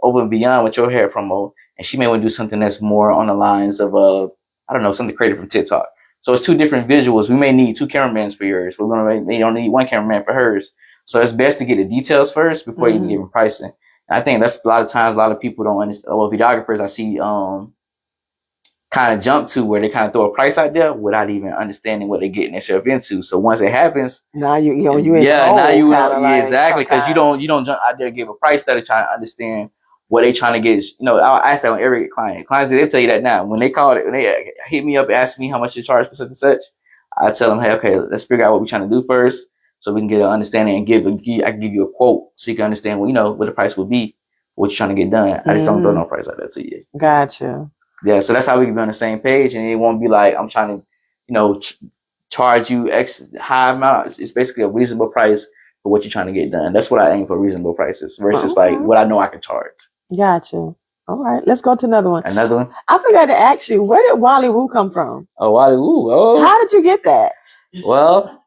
over and beyond with your hair promo, and she may want to do something that's more on the lines of I don't know, something created from TikTok. So it's two different visuals. We may need two cameramans for yours. We don't need one cameraman for hers. So it's best to get the details first before you can give them pricing. And I think that's a lot of times a lot of people don't understand. Well, videographers I see kind of jump to where they kind of throw a price out there without even understanding what they're getting themselves into. So once it happens, now you in exactly, because you don't jump out there and give a price that are trying to understand what they trying to get. I'll ask that on every client. Clients, they'll tell you that now. When they hit me up and ask me how much you charge for such and such, I tell them, hey, okay, let's figure out what we're trying to do first, so we can get an understanding and I can give you a quote so you can understand what the price will be, what you're trying to get done. I just don't throw no price like that to you. Gotcha. Yeah, so that's how we can be on the same page, and it won't be like I'm trying to, charge you X high amount. It's basically a reasonable price for what you're trying to get done. That's what I aim for, reasonable prices versus like what I know I can charge. Gotcha. All right, let's go to another one. Another one? I forgot to ask you, where did Wally Woo come from? Oh, Wally Woo. Oh. How did you get that? Well,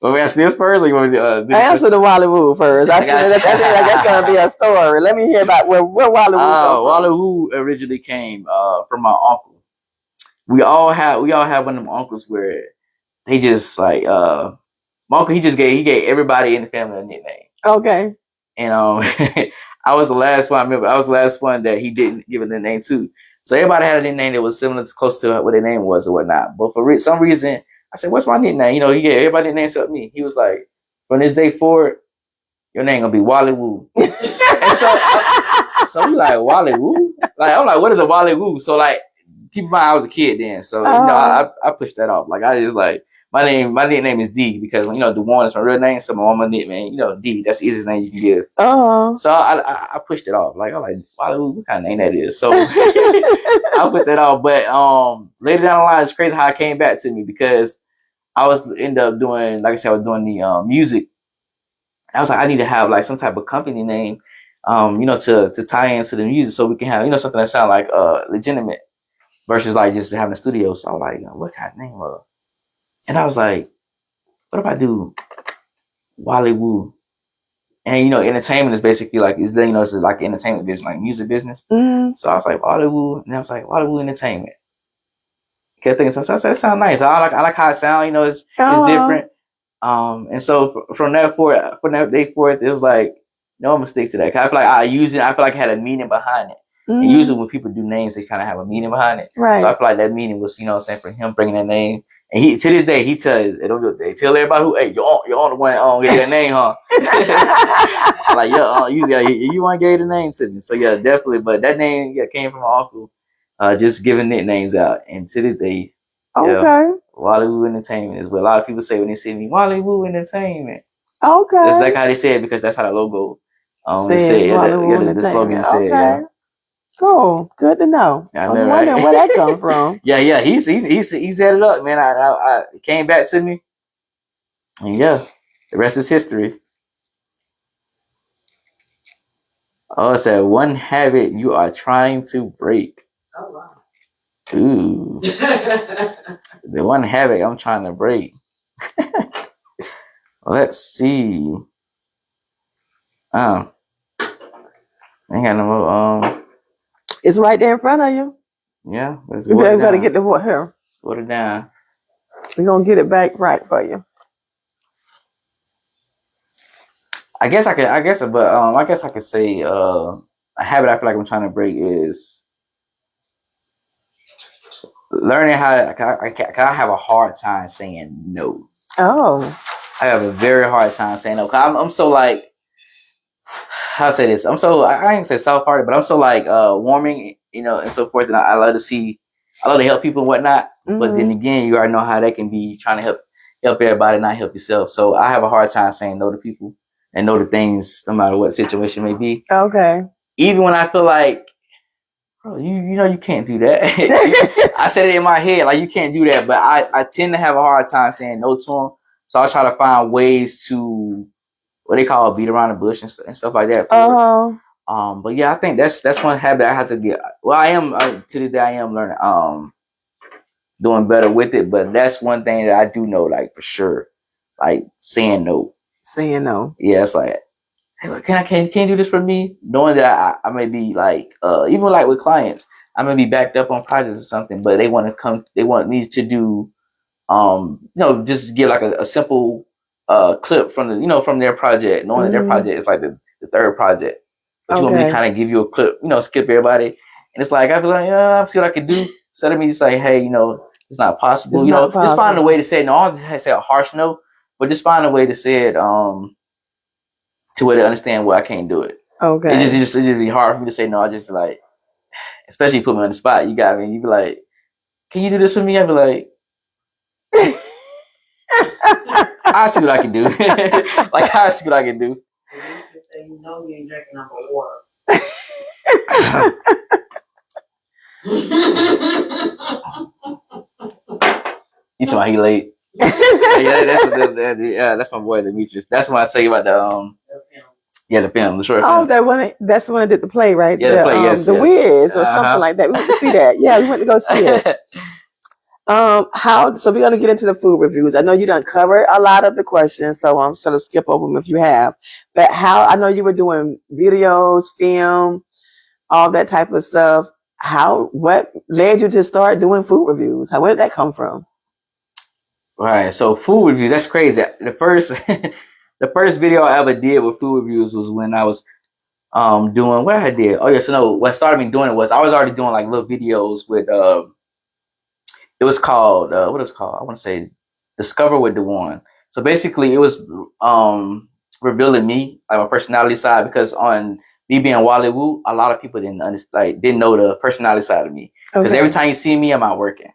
well, we ask this first, or you want to answer the Wally Woo first. I feel that's gonna be a story. Let me hear about where Wally Woo come from. Wally Woo originally came from my uncle. We all have one of them uncles where they just like my uncle. He gave everybody in the family a nickname. Okay. And I was the last one. I remember I was the last one that he didn't give a nickname to. So everybody had a nickname that was similar, close to what their name was or whatnot. But for some reason, I said, "What's my nickname?" He gave everybody a name except me. He was like, "From this day forward, your name gonna be Wally Woo." And so we like, Wally Woo? Like I'm like, what is a Wally Woo? So like, keep in mind I was a kid then, so I pushed that off. Like I just like my nickname is D because Dewand is my real name, so my mama nickname, D. That's the easiest name you can give. So I pushed it off. Like I'm like, Wally Woo, what kind of name that is? So I put that off. But later down the line, it's crazy how it came back to me because I was end up doing, like I said, I was doing the music. I was like, I need to have like some type of company name, to tie into the music so we can have, something that sound like legitimate versus like just having a studio. So I was like, what kind of name of? And I was like, what if I do Wally Woo? And entertainment is basically like it's like entertainment business, like music business. So I was like Wally Woo, and I was like Wally Woo Entertainment. Kept thinking, so I said, that sounds nice. I like how it sounds. It's different. And so from that day forth, it was like, no, I'm gonna stick to that. I feel like I use it. I feel like it had a meaning behind it. And usually when people do names, they kind of have a meaning behind it. Right. So I feel like that meaning was, for him bringing that name. And he, to this day, they tell everybody who, hey, you're on the one get that name, huh? Like, you want to give the name to me. So yeah, definitely. But that name came from my uncle, just giving nicknames out. And to this day, Wally Woo Entertainment is what a lot of people say when they see me. Wally Woo Entertainment. Okay. That's like how they say it because that's how the logo the slogan said. Yeah. Cool. Good to know. I was wondering where that comes from. Yeah. He set it up, man. I came back to me, and the rest is history. Oh, it said one habit you are trying to break. Oh wow. Ooh, the one habit I'm trying to break. Let's see. I ain't got no more. It's right there in front of you. Yeah, let's We water it better down. get the water here. Water it down. We're gonna get it back right for you. I guess I could say a habit I feel like I'm trying to break is learning how I have a hard time saying no. Oh. I have a very hard time saying no. 'Cause I'm so like, how I say this? I'm so I ain't say soft hearted, but I'm so like warming, and so forth. And I love I love to help people and whatnot. But then again, you already know how that can be trying to help everybody, not help yourself. So I have a hard time saying no to people and no to things, no matter what situation may be. Okay. Even when I feel like, bro, you can't do that. I said it in my head, like you can't do that. But I tend to have a hard time saying no to them. So I try to find ways to what they call beat around the bush and stuff like that. But yeah, I think that's one habit I have to get. Well, I am to this day I am learning, doing better with it. But that's one thing that I do know, like for sure, like saying no. Saying no. Yeah, it's like, hey, can you do this for me? Knowing that I may be like, even like with clients, I may be backed up on projects or something, but they want me to do, just get like a simple clip from from their project, knowing that their project is like the third project. But you want me to kind of give you a clip, skip everybody. And it's like, I'd be like, yeah, I'll see what I can do. Instead of me just like, hey, it's not possible. Just find a way to say it. No, I don't say a harsh no, but just find a way to say it to where they understand why I can't do it. Okay. It's just really hard for me to say no. I just like, especially you put me on the spot. You got me. You be like, can you do this for me? I'd be like, I see what I can do. Like, I see what I can do. You know you ain't drinking enough water. You talking about he late? Yeah, that's my boy Demetrius. That's when I tell you about the film, the short film. Oh, that's the one that did the play, right? Yeah, the play, yes. The Wiz or something like that. We went to see that. Yeah, we went to go see it. So we're gonna get into the food reviews. I know you done covered a lot of the questions, so I'm just gonna skip over them if you have. But I know you were doing videos, film, all that type of stuff. What led you to start doing food reviews? Where did that come from? Right. So food reviews, that's crazy. The first the first video I ever did with food reviews was when I was doing what I did. Oh yeah, so no, what started me doing it was I was already doing like little videos with it was called what is it called? I want to say Discover with Dewand. So basically it was revealing me, like my personality side, because on me being Wally Woo, a lot of people didn't know the personality side of me. Because every time you see me, I'm out working.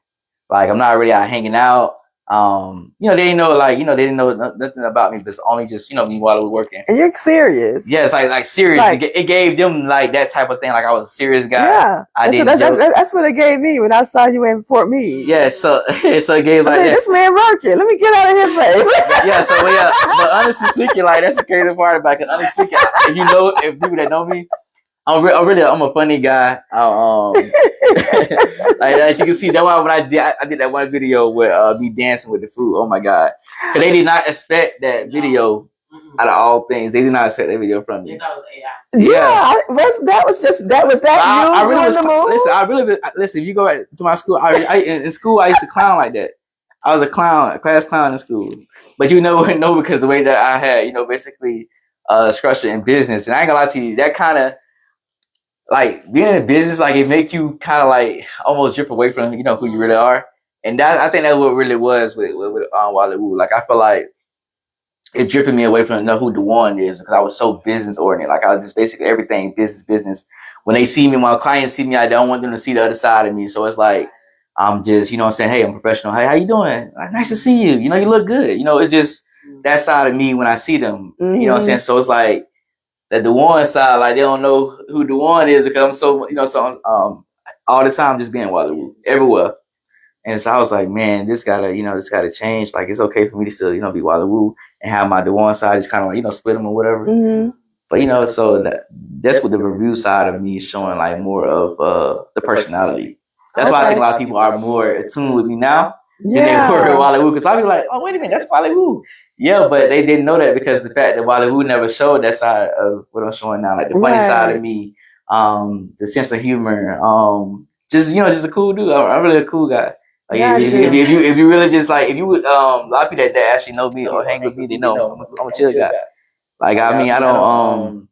Like I'm not really out hanging out. They didn't know they didn't know nothing about me, but it's only just me while I was working. And you're serious. Yeah, it's like serious. Like, it gave them like that type of thing. Like I was a serious guy. Yeah, that's what it gave me when I saw you in Fort Meade. Yeah, so it gave like this man working. Let me get out of his face. Yeah, so but honestly speaking, like that's the crazy part about it. Honestly speaking, if people that know me, I'm a funny guy. Like you can see that why when I did that one video with me dancing with the food. Oh my god, because they did not expect that video. Out of all things, they did not expect that video from me. Yeah, that was you doing the moves? Listen. If you go to my school, in school I used to clown like that. I was a class clown in school. But no, because the way that I had, basically structure in business, and I ain't gonna lie to you, that kind of like being in business, like it make you kind of like almost drift away from who you really are, and I think that's what it really was with Wally Woo. Like I feel like it drifted me away from who Dewand is, because I was so business oriented. Like I was just basically everything business. When they see me, when clients see me, I don't want them to see the other side of me. So it's like I'm just saying, hey, I'm professional. Hey, how you doing? Like, nice to see you. You look good. It's just that side of me when I see them. You know what I'm saying? So it's like that Dewand side, like they don't know who Dewand is, because I'm so all the time just being Wally Woo everywhere. And so I was like, man, this gotta change. Like it's okay for me to still be Wally Woo and have my Dewand side just kind of like split them or whatever. But so that's what the review side of me is showing, like more of the personality. That's why I think a lot of people are more attuned with me now than they were at Wally Woo. Because a lot of people are like, oh, wait a minute, that's Wally Woo. Yeah, but they didn't know that because the fact that Wally Woo never showed that side of what I'm showing now, like the funny side of me, the sense of humor, just just a cool dude. I'm really a cool guy. Like if you really just like if you a lot of people that actually know me or hang with me, they know I'm a chill guy. Like I mean I don't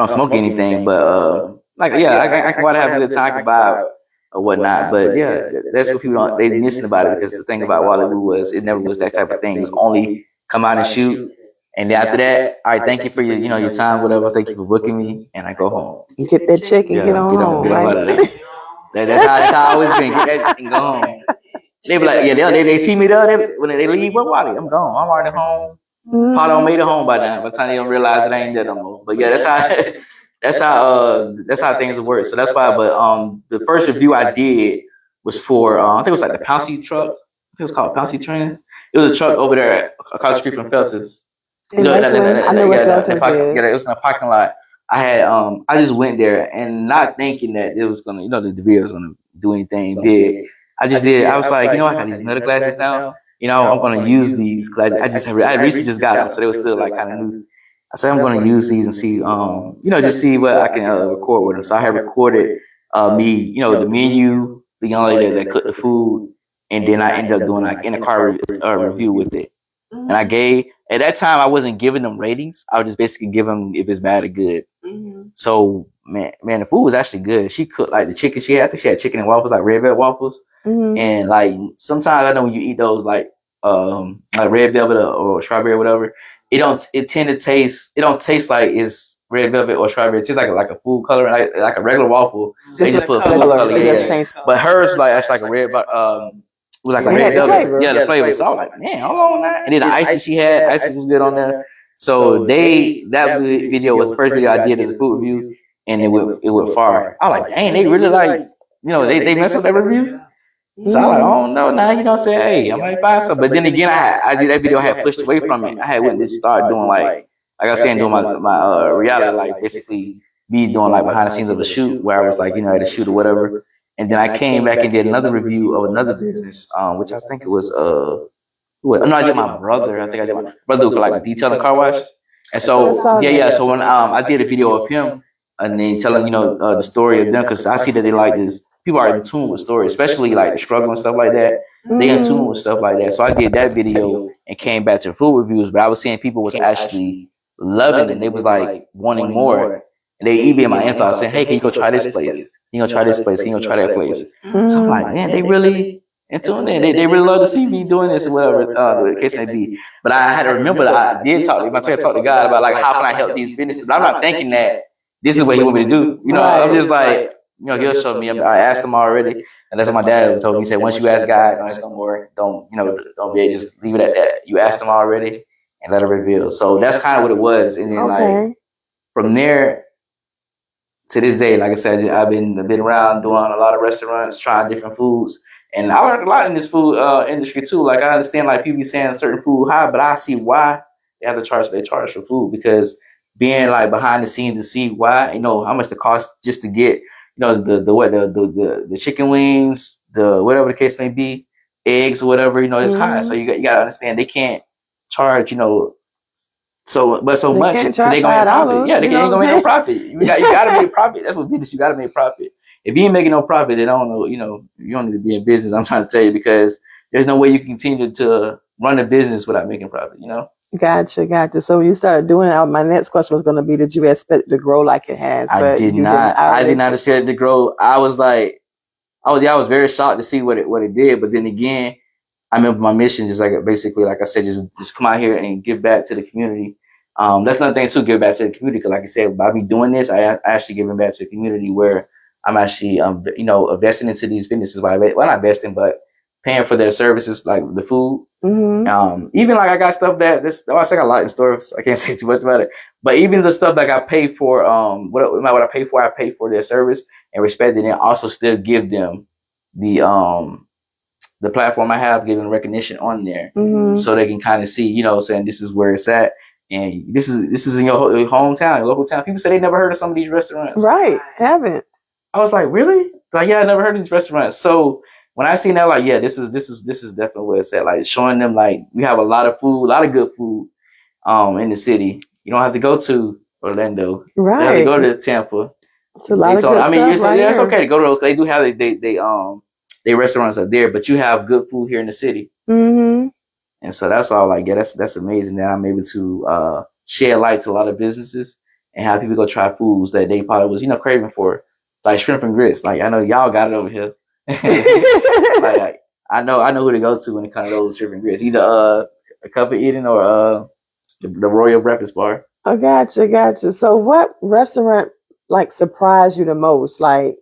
smoke anything, but like I can go out and have a good time, I can vibe or whatnot. But yeah, that's what people don't they missing about it because the thing about Wally Woo was it never was that type of thing. It was only come out and shoot. And then after that, all right, thank you for your your time, whatever. Thank you for booking me, and I go home. You get that check and get on home. Right? That's how I always been. Get that and go home. They be like, yeah, they see me there. When they leave, what Wally? I'm gone. I'm already home. Probably don't made it home by now. By the time they don't realize that I ain't there no more. But yeah, that's how things work. So that's why. But the first review I did was for I think it was like the Pouncy truck. I think it was called Pouncy Train. It was a truck over there across the street from Felton's. I know what Felton's is. Yeah, it was in a parking lot. I had I just went there and not thinking that it was gonna the video was gonna do anything big. I just did. I was like, I got these metal glasses now. I'm going to use these because I recently just got them, so they were still like kind of new. I said I'm going to use these and see, just see what I can record with them. So I had recorded me, the menu, the young lady that cooked the food, and then I ended up doing like in a car review with it. And I gave at that time I wasn't giving them ratings. I would just basically give them if it's bad or good. So man, the food was actually good. She cooked like the chicken. I think she had chicken and waffles, like red velvet waffles. And like sometimes I know when you eat those like red velvet or strawberry or whatever, it don't taste like it's red velvet or strawberry. It tastes like a food color, like a regular waffle. They just put food color. Yeah. But hers like actually like a red was like a red velvet. Yeah, the flavor. So I was like, man, hold on that. And then the icing she had, icing was good on there. So that video was the first video I did as a food review, and it went far. I was like, dang, they really like they messed up that review. So I'm like, oh no, now you don't say, hey, I might buy some. But then again, I did that video. I had pushed away from it. I had went to start doing like I was saying, doing my reality, like basically be doing like behind the scenes of a shoot where I was like, at a shoot or whatever. And then I came back and did another review of another business, which I think it was I did my brother. I think I did my brother who could like detail the car wash. And so so when I did a video of him and then telling the story of them, because I see that they like this. People are in tune with stories, especially like the struggle and stuff like that. They in tune with stuff like that. So I did that video and came back to food reviews, but I was seeing people was actually loving it. They was like wanting more. And they emailed my info saying, hey, can you go try this place? Can you go try this place? Can you go try that place? So I'm like, man, they really in tune in. They really love to see me doing this or whatever the case may be. But I had to remember that I did talk to God about like how can I help these businesses. I'm not thinking that this is what he want me to do. I'm just like, he'll show me. I asked him already, and that's what my dad told me. He said, once you ask God, don't ask no more. Don't be able to just leave it at that. You asked him already, and let it reveal. So that's kind of what it was. And then like from there to this day, like I said, I've been around doing a lot of restaurants, trying different foods, and I learned a lot in this food industry too. Like I understand like people be saying certain food high, but I see why they have to charge. They charge for food because being like behind the scenes to see why, how much the cost just to get. The chicken wings, the whatever the case may be, eggs or whatever, it's high. So you gotta understand they can't charge, so much. They gonna make profit. Yeah, they ain't gonna make no profit. You gotta make profit. That's what business. You gotta make profit. If you ain't making no profit, then I don't know. You don't need to be in business. I'm trying to tell you because there's no way you can continue to run a business without making profit. Gotcha. So when you started doing it, my next question was going to be, did you expect it to grow like it has? I did not expect it to grow. I was like, I was very shocked to see what it did. But then again, I remember my mission just like basically, like I said, just come out here and give back to the community. That's another thing too, give back to the community. Because like I said, by me doing this, I actually giving back to the community where I'm actually, investing into these businesses. Well, not investing, but paying for their services, like the food. Even like I got stuff I got a lot in stores. I can't say too much about it. But even the stuff that I pay for, what I pay for their service and respect it, and also still give them the platform I have, give them recognition on there, so they can kind of see, saying this is where it's at. And this is in your hometown, your local town. People say they never heard of some of these restaurants. Right. Haven't. I was like, really? Like, yeah, I never heard of these restaurants. So when I seen that, like, yeah, this is definitely where it's at. Like, showing them like we have a lot of food, a lot of good food, in the city. You don't have to go to Orlando. You don't have to Right. go to Tampa. It's a lot of good I mean, stuff right it's here. okay to go to those. They do have they restaurants up there, but you have good food here in the city. Mm-hmm. And so that's why I was like, yeah, that's amazing that I'm able to shed light to a lot of businesses and have people go try foods that they probably was, craving for, like shrimp and grits. Like I know y'all got it over here. Like I know who to go to when it comes to those shrimp and grits. Either a cup of eating or the Royal Breakfast Bar. I gotcha. So what restaurant like surprised you the most? Like,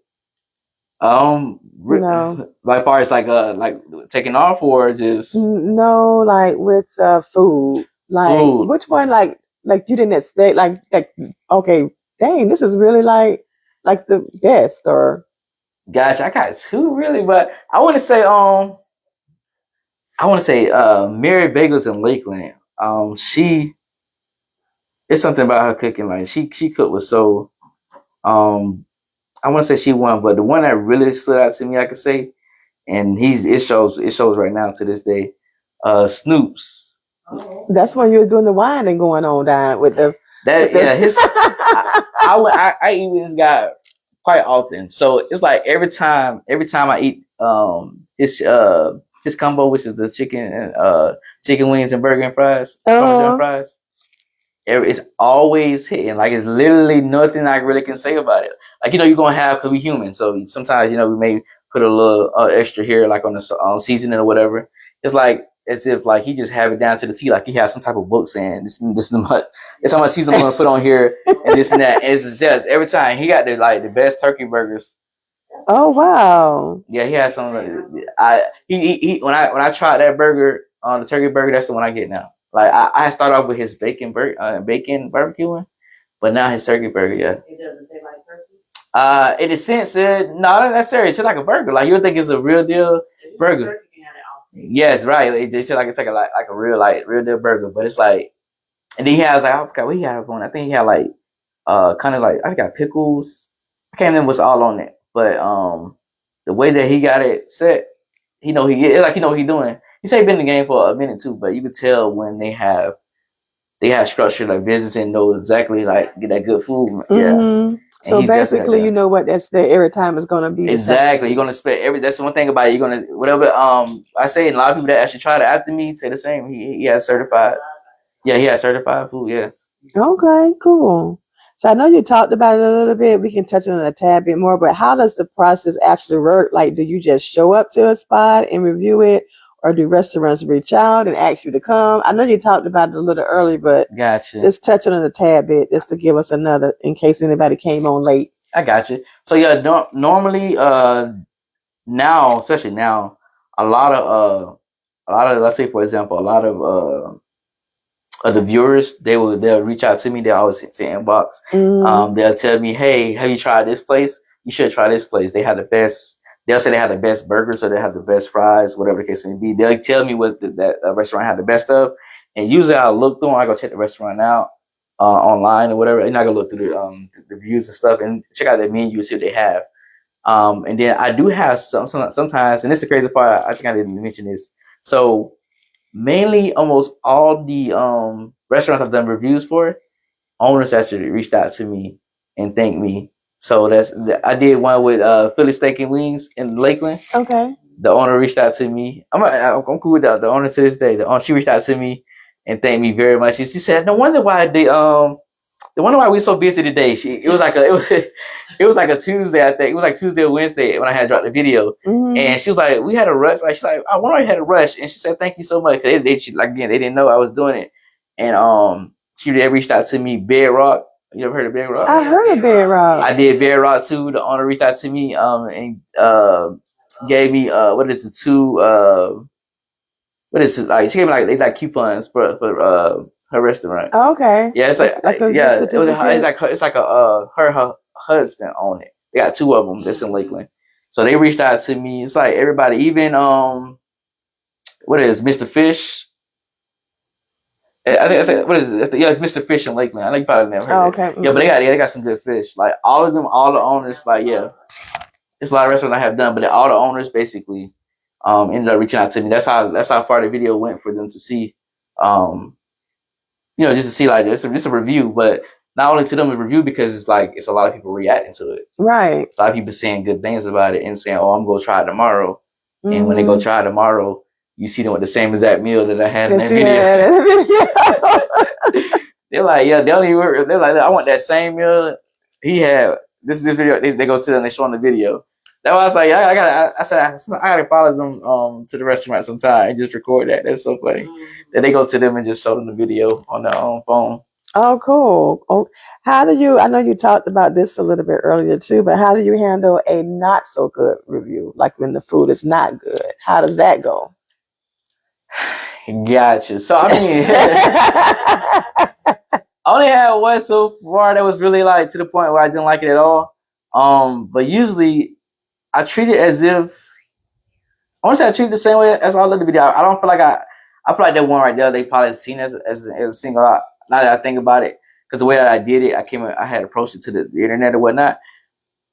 Like far as like taking off or just no, like with food. Like food. which one like you didn't expect like okay, dang, this is really like the best or Gosh, I got two really, but I want to say Mary Bagels in Lakeland. She it's something about her cooking. Like she cooked with so I want to say she won, but the one that really stood out to me, I could say, and it shows right now to this day. Snoop's. that's when you were doing the wine and going on down with the his I eat with this guy quite often. So it's like every time I eat his combo, which is the chicken wings and burger and fries, Parmesan fries. It's always hitting. Like it's literally nothing I really can say about it. Like you're gonna have because we human, so sometimes we may put a little extra here, like on the seasoning or whatever. It's like as if like he just have it down to the T, like he has some type of book saying this is how much seasoning I'm gonna put on here and this and that. And it's just every time he got the best turkey burgers. Oh wow! Yeah, he has some. When I tried that burger on the turkey burger, that's the one I get now. Like I started off with his bacon barbecue one, but now his turkey burger, yeah. It doesn't taste like turkey. In a sense, no, not necessarily. It's just like a burger. Like you would think it's a real deal burger. Yes, right. They say like it's like a real deal burger, but it's like, and then he has like I forgot what he had on. I think he had like kind of like I got pickles. I can't remember what's all on it, but the way that he got it set, it's like what he's doing. He said he's been in the game for a minute too, but you could tell when they have structure like business and know exactly like get that good food. Yeah. Mm-hmm. So basically, you know what that's every time is gonna be. Exactly, you're gonna expect that's the one thing about it. You're gonna whatever. I say, and a lot of people that actually tried it after me say the same. He has certified. Yeah, he has certified food. Yes. Okay, cool. So I know you talked about it a little bit. We can touch on it a tad bit more, but how does the process actually work? Like, do you just show up to a spot and review it, or do restaurants reach out and ask you to come? I know you talked about it a little early, but gotcha. Just touch on it a tad bit, just to give us another, in case anybody came on late. I got you. So yeah, normally, now, especially now, a lot of let's say for example, a lot of the viewers they'll reach out to me. They always say inbox. They'll tell me, hey, have you tried this place? You should try this place. They have the best. They'll say they have the best burgers or they have the best fries, whatever the case may be. They'll tell me what that restaurant had the best of, and usually I'll look through. I go check the restaurant out online or whatever. And I go look through the reviews and stuff and check out their menu and see what they have. And then I do have sometimes, and this is the crazy part. I think I didn't mention this. So mainly, almost all the restaurants I've done reviews for, owners actually reached out to me and thanked me. So I did one with Philly Steak and Wings in Lakeland. Okay. The owner reached out to me. I'm cool with that. The owner to this day. She reached out to me and thanked me very much. She said, "No wonder why we're so busy today." It was like a Tuesday, I think. It was like Tuesday or Wednesday when I had dropped the video, and she was like, "We had a rush." Like she's like, "I wonder why you had a rush," and she said, "Thank you so much." They didn't know I was doing it, and she reached out to me. Bedrock. You ever heard of Bedrock? I heard of Bedrock. I did Bedrock too. The owner reached out to me and gave me what is the two what is it like? She gave me they like coupons for her restaurant. Oh, okay. Yeah, it's like yeah, it's like her husband owned it. They got two of them that's in Lakeland. So they reached out to me. It's like everybody, even what is Mr. Fish? I think what is it? Yeah, it's Mr. Fish in Lakeland. I know you probably never heard Oh, of it. okay. Yeah, but they got some good fish. Like all of them, all the owners, like yeah, it's a lot of restaurants I have done, but all the owners basically ended up reaching out to me. That's how far the video went for them to see. Um, just to see like it's a review, but not only to them a review because it's like it's a lot of people reacting to it. Right. A lot of people saying good things about it and saying, "Oh, I'm gonna try it tomorrow." And when they Mm-hmm. go try it tomorrow, you see them with the same exact meal that I had in That that you had video. in the video. They're like, yeah, they're like, I want that same meal he had. This video, they go to them, they show on the video. That was like, I said, I gotta follow them to the restaurant sometime and just record that. That's so funny. Then they go to them and just show them the video on their own phone. Oh, cool. Oh, how do you? I know you talked about this a little bit earlier too, but how do you handle a not so good review, like when the food is not good? How does that go? Gotcha. So I mean, I only had one so far that was really like to the point where I didn't like it at all. But usually I treat it as if I want to say I treat it the same way as all of the video. I don't feel like I feel like that one right there they probably seen as a single. Now that I think about it, because the way that I did it, I had approached it to the internet or whatnot.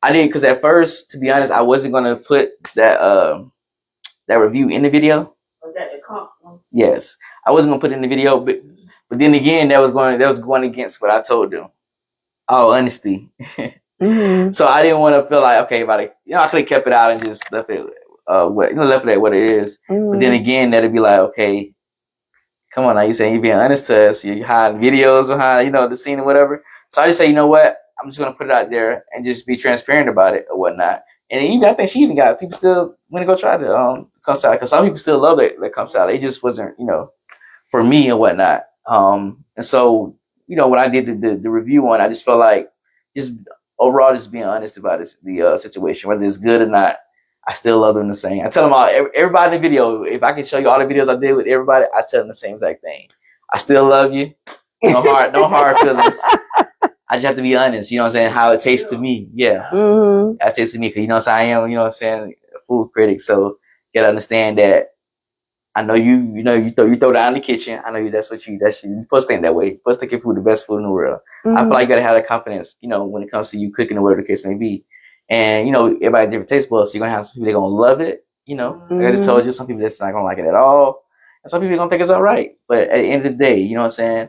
I did because at first, to be honest, I wasn't gonna put that review in the video. Was that the comp one? Yes, I wasn't gonna put it in the video, but then again, that was going against what I told them. Oh, honesty. Mm-hmm. So I didn't want to feel like okay, I could have kept it out and just left it left it at what it is. Mm-hmm. But then again, that'd be like okay, come on now, you saying you're being honest to us, you're hiding videos behind the scene or whatever. So I just say, you know what, I'm just gonna put it out there and just be transparent about it or whatnot. And even I think she even got people still want to go try the cum salad because some people still love it the cum salad. It just wasn't for me and whatnot. And so when I did the review on, I just felt like just overall just being honest about the situation, whether it's good or not. I still love them the same. I tell them all, everybody in the video, if I can show you all the videos I did with everybody, I tell them the same exact thing. I still love you. No hard feelings. I just have to be honest, you know what I'm saying, how it tastes to me. Yeah. Mm-hmm. It tastes to me because I am, you know what I'm saying, a food critic. So you gotta understand that I know you throw down in the kitchen. I know that's you supposed to think that way. You're supposed to think your food the best food in the world. Mm-hmm. I feel like you gotta have that confidence, when it comes to you cooking or whatever the case may be. And everybody has different taste buds, so you're gonna have some people that are gonna love it. Mm-hmm. Like I just told you, some people that's not gonna like it at all, and some people are gonna think it's all right. But at the end of the day, you know what I'm saying,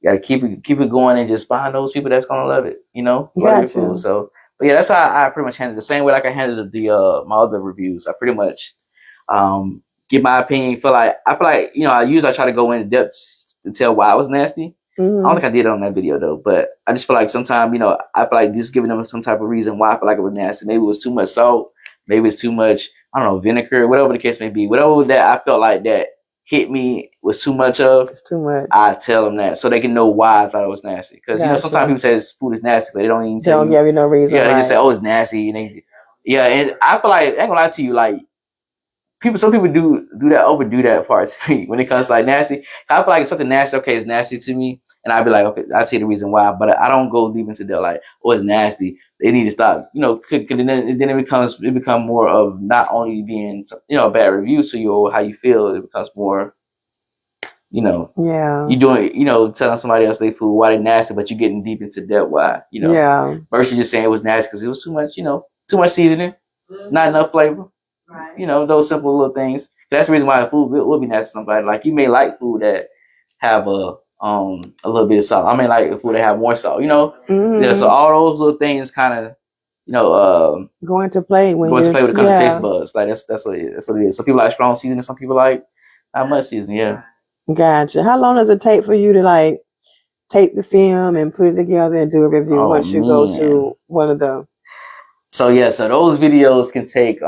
you gotta keep it going and just find those people that's gonna love it. Love your food. So, but yeah, that's how I pretty much handle it. The same way like I handled the my other reviews. I pretty much give my opinion. I feel like I try to go into depth to tell why I was nasty. Mm-hmm. I don't think I did it on that video though, but I just feel like sometimes, I feel like just giving them some type of reason why I feel like it was nasty. Maybe it was too much salt, maybe it's too much, I don't know, vinegar, whatever the case may be. Whatever that I felt like that hit me was too much of. It's too much. I tell them that so they can know why I thought it was nasty. Because sometimes people say this food is nasty, but they don't even tell you. Give you no reason. Yeah, they just say, oh, it's nasty. And and I feel like, I ain't gonna lie to you, like, some people do that, overdo that part to me when it comes to like nasty. I feel like if something nasty, okay, it's nasty to me, and I'd be like, okay, I see the reason why, but I don't go deep into that. Like, oh, it's nasty. They need to stop. Cooking, and then it become more of not only being a bad review to you or how you feel. It becomes more, yeah, you doing telling somebody else they food why they nasty, but you getting deep into depth why yeah, versus just saying it was nasty because it was too much seasoning, not enough flavor. Right. Those simple little things. That's the reason why food will be nasty to somebody. Like, you may like food that have a little bit of salt. I mean, like food that have more salt. Mm-hmm. Yeah. So all those little things kind of going to play with the kind of taste buds. Like that's what it is. Some people like strong seasoning. Some people like not much seasoning. Yeah. Gotcha. How long does it take for you to like take the film and put it together and do a review once you go to one of them? So those videos can take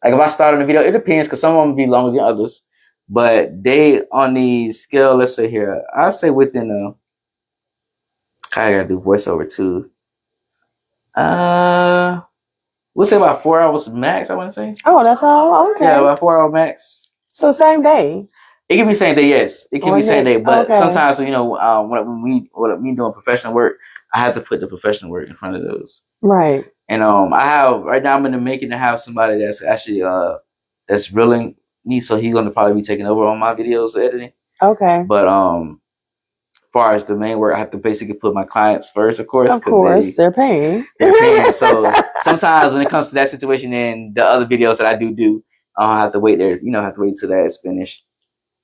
like if I start on a video, it depends because some of them be longer than others, but they on the scale. Let's say here, I say within I gotta do voiceover too. We'll say about 4 hours max. I want to say. Oh, that's all. Okay. Yeah, about 4 hour max. So same day. It can be same day. Yes, it can be same day. But okay. sometimes when me doing professional work, I have to put the professional work in front of those. Right. And I have right now. I'm in the making to have somebody that's actually that's reeling me, so he's gonna probably be taking over on my videos editing. Okay. But as far as the main work, I have to basically put my clients first, of course. Of course, they're paying. They're paying. So sometimes when it comes to that situation, then the other videos that I do, I have to wait there. Have to wait till that's finished.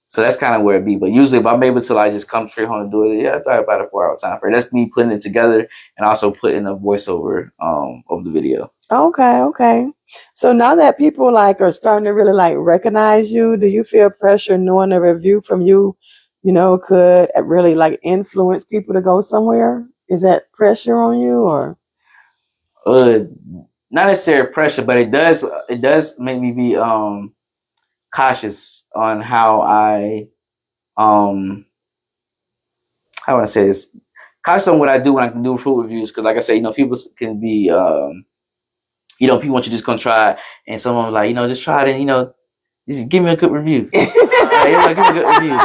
So that's kind of where it be. But usually, if I'm able to just come straight home and do it, yeah, probably about a 4-hour time frame. That's me putting it together and also putting a voiceover of the video. Okay. So now that people are starting to really recognize you, do you feel pressure knowing a review from you, could really influence people to go somewhere? Is that pressure on you or? Not necessarily pressure, but it does make me be cautious on how how would I say this? Cautious on what I do when I can do food reviews, because like I said, people can be people want you to just come try, and someone just try it, and just give me a good review. Give me a good review.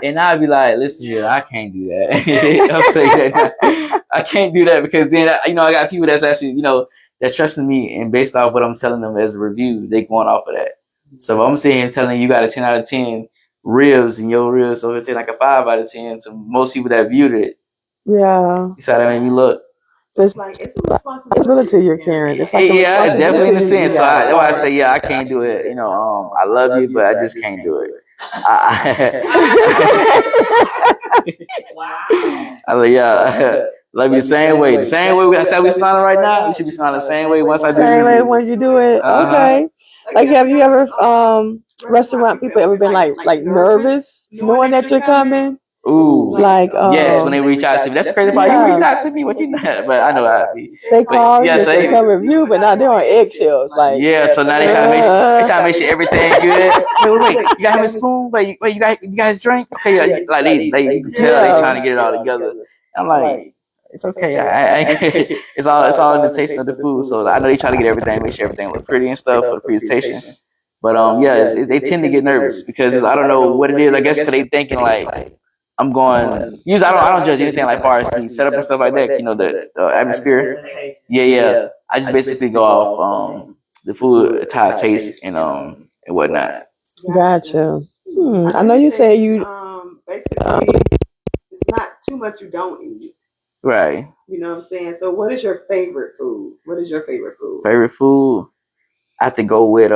And I'd be like, listen here, I can't do that. I'll tell you that now. I can't do that, because then I got people that's actually that's trusting me, and based off what I'm telling them as a review, they going off of that. So if I'm sitting here telling you got a 10 out of 10 ribs in your ribs, so it's like a 5 out of 10 to most people that viewed it. Yeah. That's how that made me look. So it's it's a responsibility you're carrying. It's yeah, definitely in a sense. So that's why I say, yeah, I can't do it. I love you, but I just can't do it. Wow. Love you the same way. The same way we smiling right now. We should be smiling the same way once I do it. Same way when you do it. Okay. Have you ever restaurant people ever been nervous knowing that you're coming? Ooh, yes, when they reach out to me. That's the crazy part. You reached out to me, what you know? But I know how it be. They call you to come review, but now they're on eggshells. So now they trying to make sure everything good. Wait, you got him a spoon? Wait, you guys drink? Okay, you can tell they trying to get it all together. I'm like, it's okay. It's all in the taste of the food. So I know they try to get everything, make sure everything look pretty and stuff for the presentation. But they tend to get nervous because I don't know what it is. I guess because they thinking I'm going. Usually, I don't judge anything far as the setup and stuff like that. The atmosphere. Yeah. I just basically go off the food, how it tastes, and whatnot. Gotcha. I know you say you basically it's not too much you don't eat. Right. You know what I'm saying? So, what is your favorite food? What is your favorite food? Favorite food? I have to go with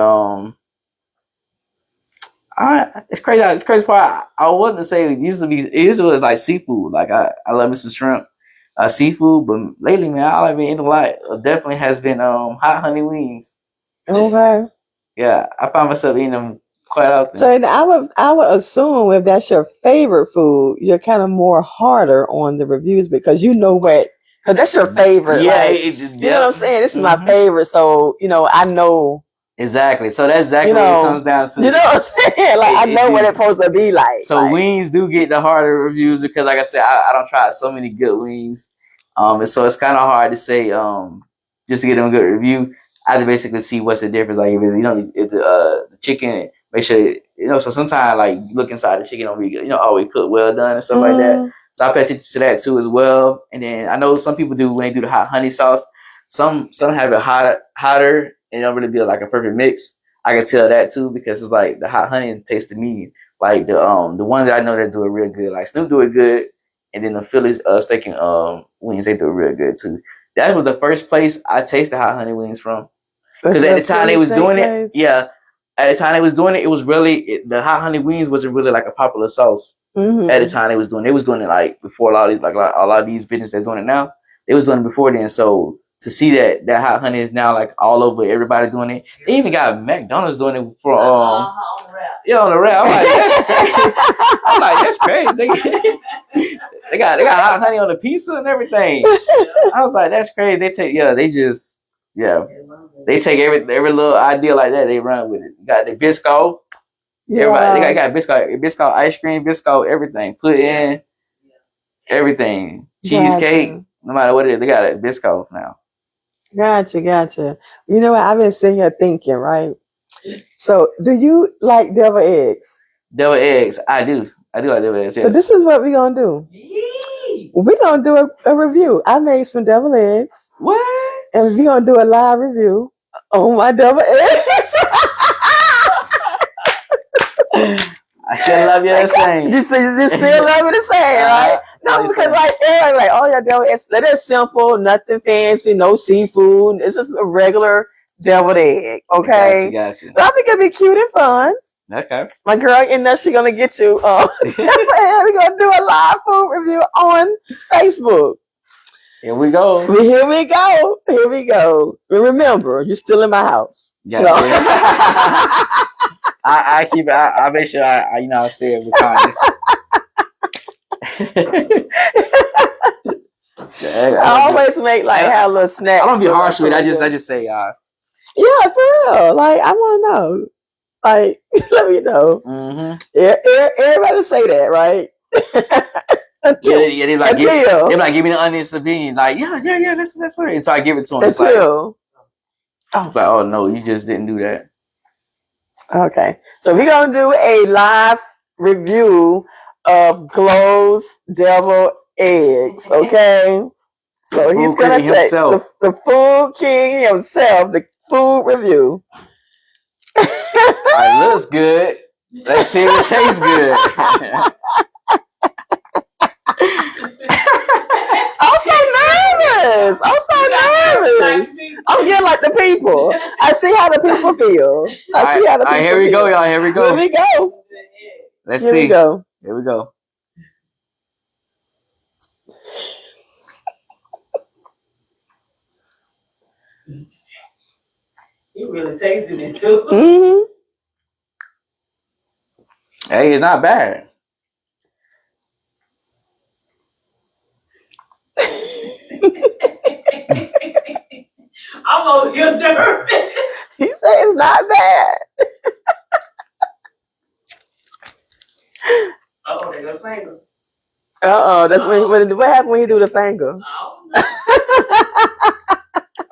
it's crazy. It's crazy part. I wouldn't say it usually was like seafood. I love me some shrimp, seafood. But lately, man, all I've been eating a lot definitely has been hot honey wings. Okay. Yeah, I find myself eating them quite often. So I would assume if that's your favorite food, you're kind of more harder on the reviews because because that's your favorite. Yeah, you know what I'm saying. This is my favorite, so I know. Exactly. So that's exactly what it comes down to. You know what I'm saying? I know what it's supposed to be like. So wings do get the harder reviews because, like I said, I don't try so many good wings. And so it's kind of hard to say just to get them a good review. I just basically see what's the difference. Like if it's, if the chicken, make sure so sometimes look inside the chicken don't be good, always cooked well done and stuff like that. So I pay attention to that too as well. And then I know some people do when they do the hot honey sauce. Some have it hotter. And it don't really be a perfect mix. I can tell that too because it's the hot honey tastes to me the one that I know that do it real good. Like Snoop do it good, and then the Philly's steak and wings they do it real good too. That was the first place I tasted hot honey wings from. Because at the time they was doing it, at the time they was doing it, it was really the hot honey wings wasn't really a popular sauce. At the time they was doing it before a lot of these businesses that's doing it now. They was doing it before then, so. To see that hot honey is now all over, everybody doing it. They even got McDonald's doing it for on the wrap. I'm like, that's crazy. They got hot honey on the pizza and everything. I was like, that's crazy. They take they take every little idea like that. They run with it. Got the Biscoff. Everybody they got Biscoff ice cream, Biscoff everything. Put in everything. Cheesecake. No matter what it is, they got it Biscoff now. Gotcha. You know what? I've been sitting here thinking, right? So, do you like devil eggs? Devil eggs, I do. I do like devil eggs. Yes. So this is what we're gonna do. We're gonna do a review. I made some devil eggs. What? And we're gonna do a live review on my devil eggs. I still love you the same. You still love it the same, right? No, because like everybody like, oh yeah, devil eggs. That is simple, nothing fancy, no seafood. It's just a regular deviled egg. Okay. Gotcha. But I think it'd be cute and fun. Okay. My girl in there, she gonna get you. We're gonna do a live food review on Facebook. Here we go. Here we go. Here we go. And remember, you're still in my house. Yeah. I keep it. I make sure I say it with kindness. I always make have a little snack. I don't be harsh with it. I just say yeah, for real. Like I want to know. Like let me know. Mm-hmm. Everybody say that, right? They like give me the honest opinion. Like yeah, that's right. Until I give it to them. It's like, oh no, you just didn't do that. Okay, so we're gonna do a live review of Glow's devil eggs. Okay, so he's gonna take the food king himself, the food review. It looks good. Let's see if it tastes good. I'm so nervous. I'm getting like the people. I see how the people feel. I see how the people feel. Here we go, y'all. Here we go. Let's see. Here we go. You really tasted it too. Mm-hmm. Hey, it's not bad. I'm over here nervous. He said it's not bad. Oh, they got finger. That's what happened when you do the finger.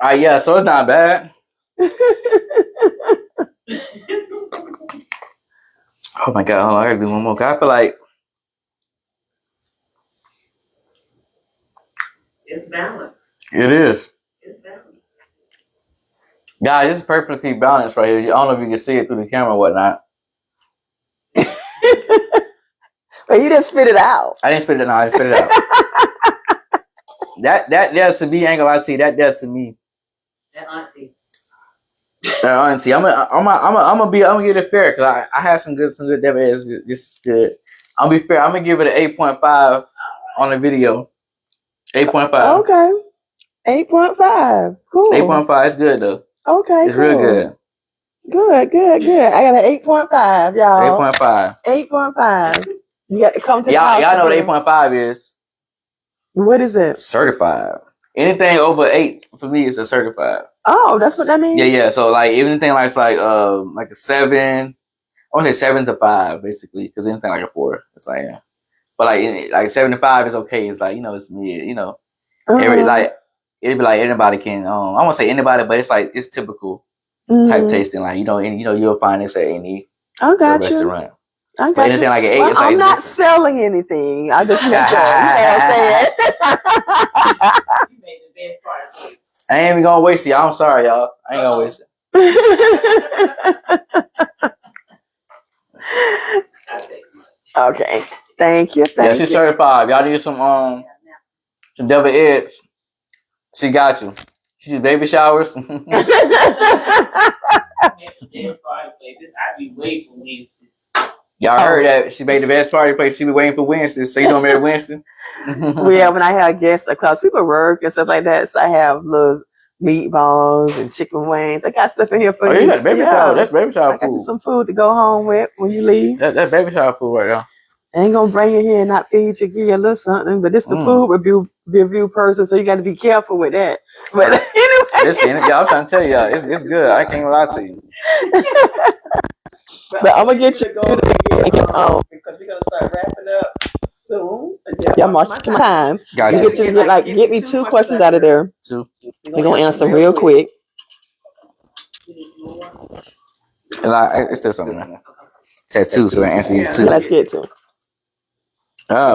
Yeah, so it's not bad. Oh my god, hold on, I gotta do one more. I feel like it's balanced. It is. It's balanced. Guys, this is perfectly balanced right here. I don't know if you can see it through the camera or whatnot. But you didn't spit it out. I didn't spit it out. I didn't spit it out. that to me, I ain't gonna lie to you. That to me. That auntie. Honestly, I'm gonna give it fair because I had some good devil eggs. Just good. I'll be fair. I'm gonna give it an 8.5 on the video. 8.5. Okay. 8.5. Cool. 8.5. It's good though. Okay. It's real good. Good. I got an 8.5, y'all. 8.5. 8.5. You got to come to y'all know what 8.5 is. What is it? Certified. Anything over 8 for me is a certified. Oh, that's what that means? Yeah. So like anything like a 7, I want to say 7 to 5 basically, because anything like a 4, it's like yeah. But like 7 to 5 is okay. It's like it's mid. It'd be like anybody can. I won't say anybody, but it's like it's typical type tasting. Like you'll find this at any restaurant. I got anything like an 8. Well, it's like I'm not selling anything. I just meant that. You made the best part. I ain't even gonna waste it. I'm sorry, y'all. I ain't gonna waste it. Okay. Thank you. Yeah, she's certified. Y'all need some devil eggs. She got you. She just baby showers. I be waiting for Wednesday. Y'all heard that she made the best party place. She be waiting for Wednesday. So you don't marry Wednesday? Yeah, when I have guests, because people work and stuff like that, so I have little meatballs and chicken wings. I got stuff in here for you. You got baby shower. That's baby shower food. I got you some food to go home with when you leave. That's baby shower food right now. I ain't gonna bring you here and not feed you, give you a little something, but this the food review person, so you got to be careful with that. But anyway, listen, y'all, I'm trying to tell y'all, it's good. I can't lie to you. But I'm gonna get you going because we're gonna start wrapping up soon. Yeah, marking my time. Gotcha. Get me 2 questions out of there. 2. We're gonna answer them real quick. And it's still something, man. Said 2, so I answer these 2. Let's get to it.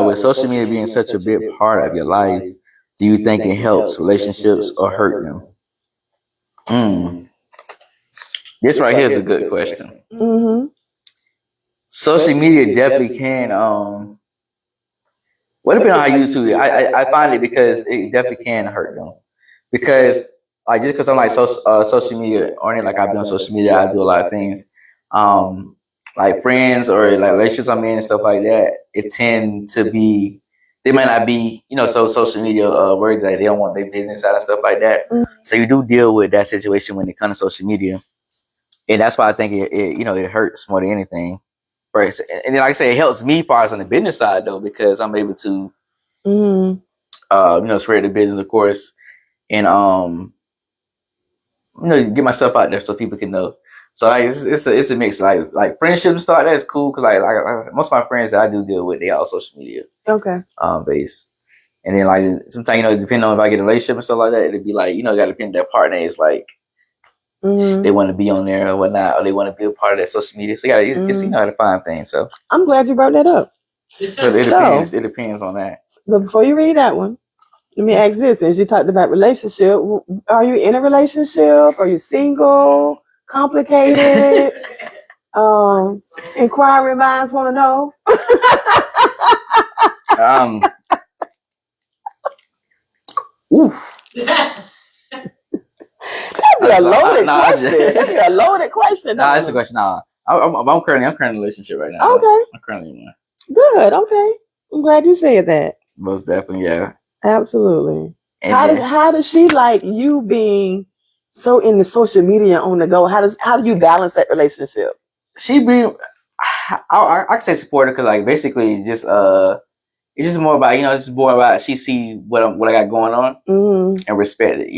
With social media being such a big part of your life, do you think it helps relationships or hurt them? This right here is a good question. Mm-hmm. social media definitely can. Well, depending on how you use it, I find it because it definitely can hurt them. Because like just because I'm like social media on it, like I've been on social media, I do a lot of things. Um, like friends or like relationships I'm in and stuff like that, it tend to be they might not be, so social media worried that they don't want their business out and stuff like that. So you do deal with that situation when it comes to social media, and that's why I think it hurts more than anything. Right, and then like I say, it helps me far as on the business side though because I'm able to spread the business, of course, and get myself out there so people can know. So like it's a mix. Like friendship and stuff that's cool because like most of my friends that I do deal with, they all social media based. And then like sometimes depending on if I get a relationship and stuff like that, it'd be like got to depend that partner is like they want to be on there or whatnot, or they want to be a part of that social media. So it's how to find things. So I'm glad you brought that up. So it depends. It depends on that. But before you read that one, let me ask this: since you talked about relationship, are you in a relationship? Are you single? Complicated? Inquiring minds want to know. Oof. That'd be a loaded question. That'd be a loaded question. Nah, that's a question. Nah, I'm currently in a relationship right now. Okay. I'm currently in one. Good. Okay. I'm glad you said that. Most definitely, yeah. Absolutely. How does she like you being so in the social media on the go? How do you balance that relationship? She be, I can say supportive because like basically just it's just more about it's just more about she see what I got going on and respect it.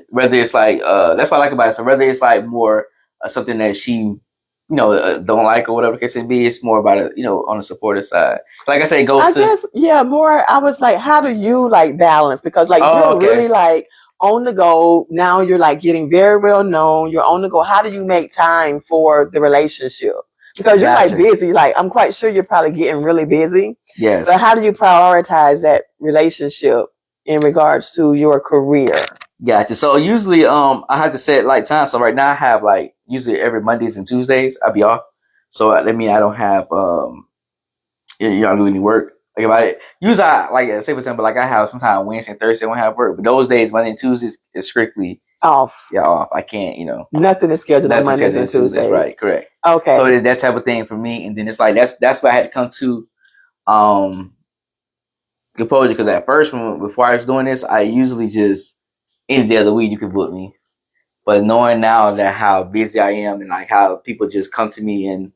Whether it's like that's what I like about it. So whether it's like more something that she don't like or whatever the case may be, it's more about it on the supportive side. Like I say, it goes more. I was like, how do you like balance? Because like you're really like on the go now. You're like getting very well known. You're on the go. How do you make time for the relationship? Because you're like busy. Like I'm quite sure you're probably getting really busy. Yes. So how do you prioritize that relationship in regards to your career? Gotcha. So usually I have to set like time. So right now I have like usually every Mondays and Tuesdays I'll be off. So that means I don't have I don't do any work. Like if I usually say for example, like I have sometimes Wednesday and Thursday I won't have work, but those days Monday and Tuesdays is strictly off. Yeah, off. I can't, Nothing is scheduled on Mondays and Tuesdays. Right, correct. Okay. So that type of thing for me, and then it's like that's what I had to come to composure because at first before I was doing this, I usually just any day of the week you could book me. But knowing now that how busy I am and like how people just come to me and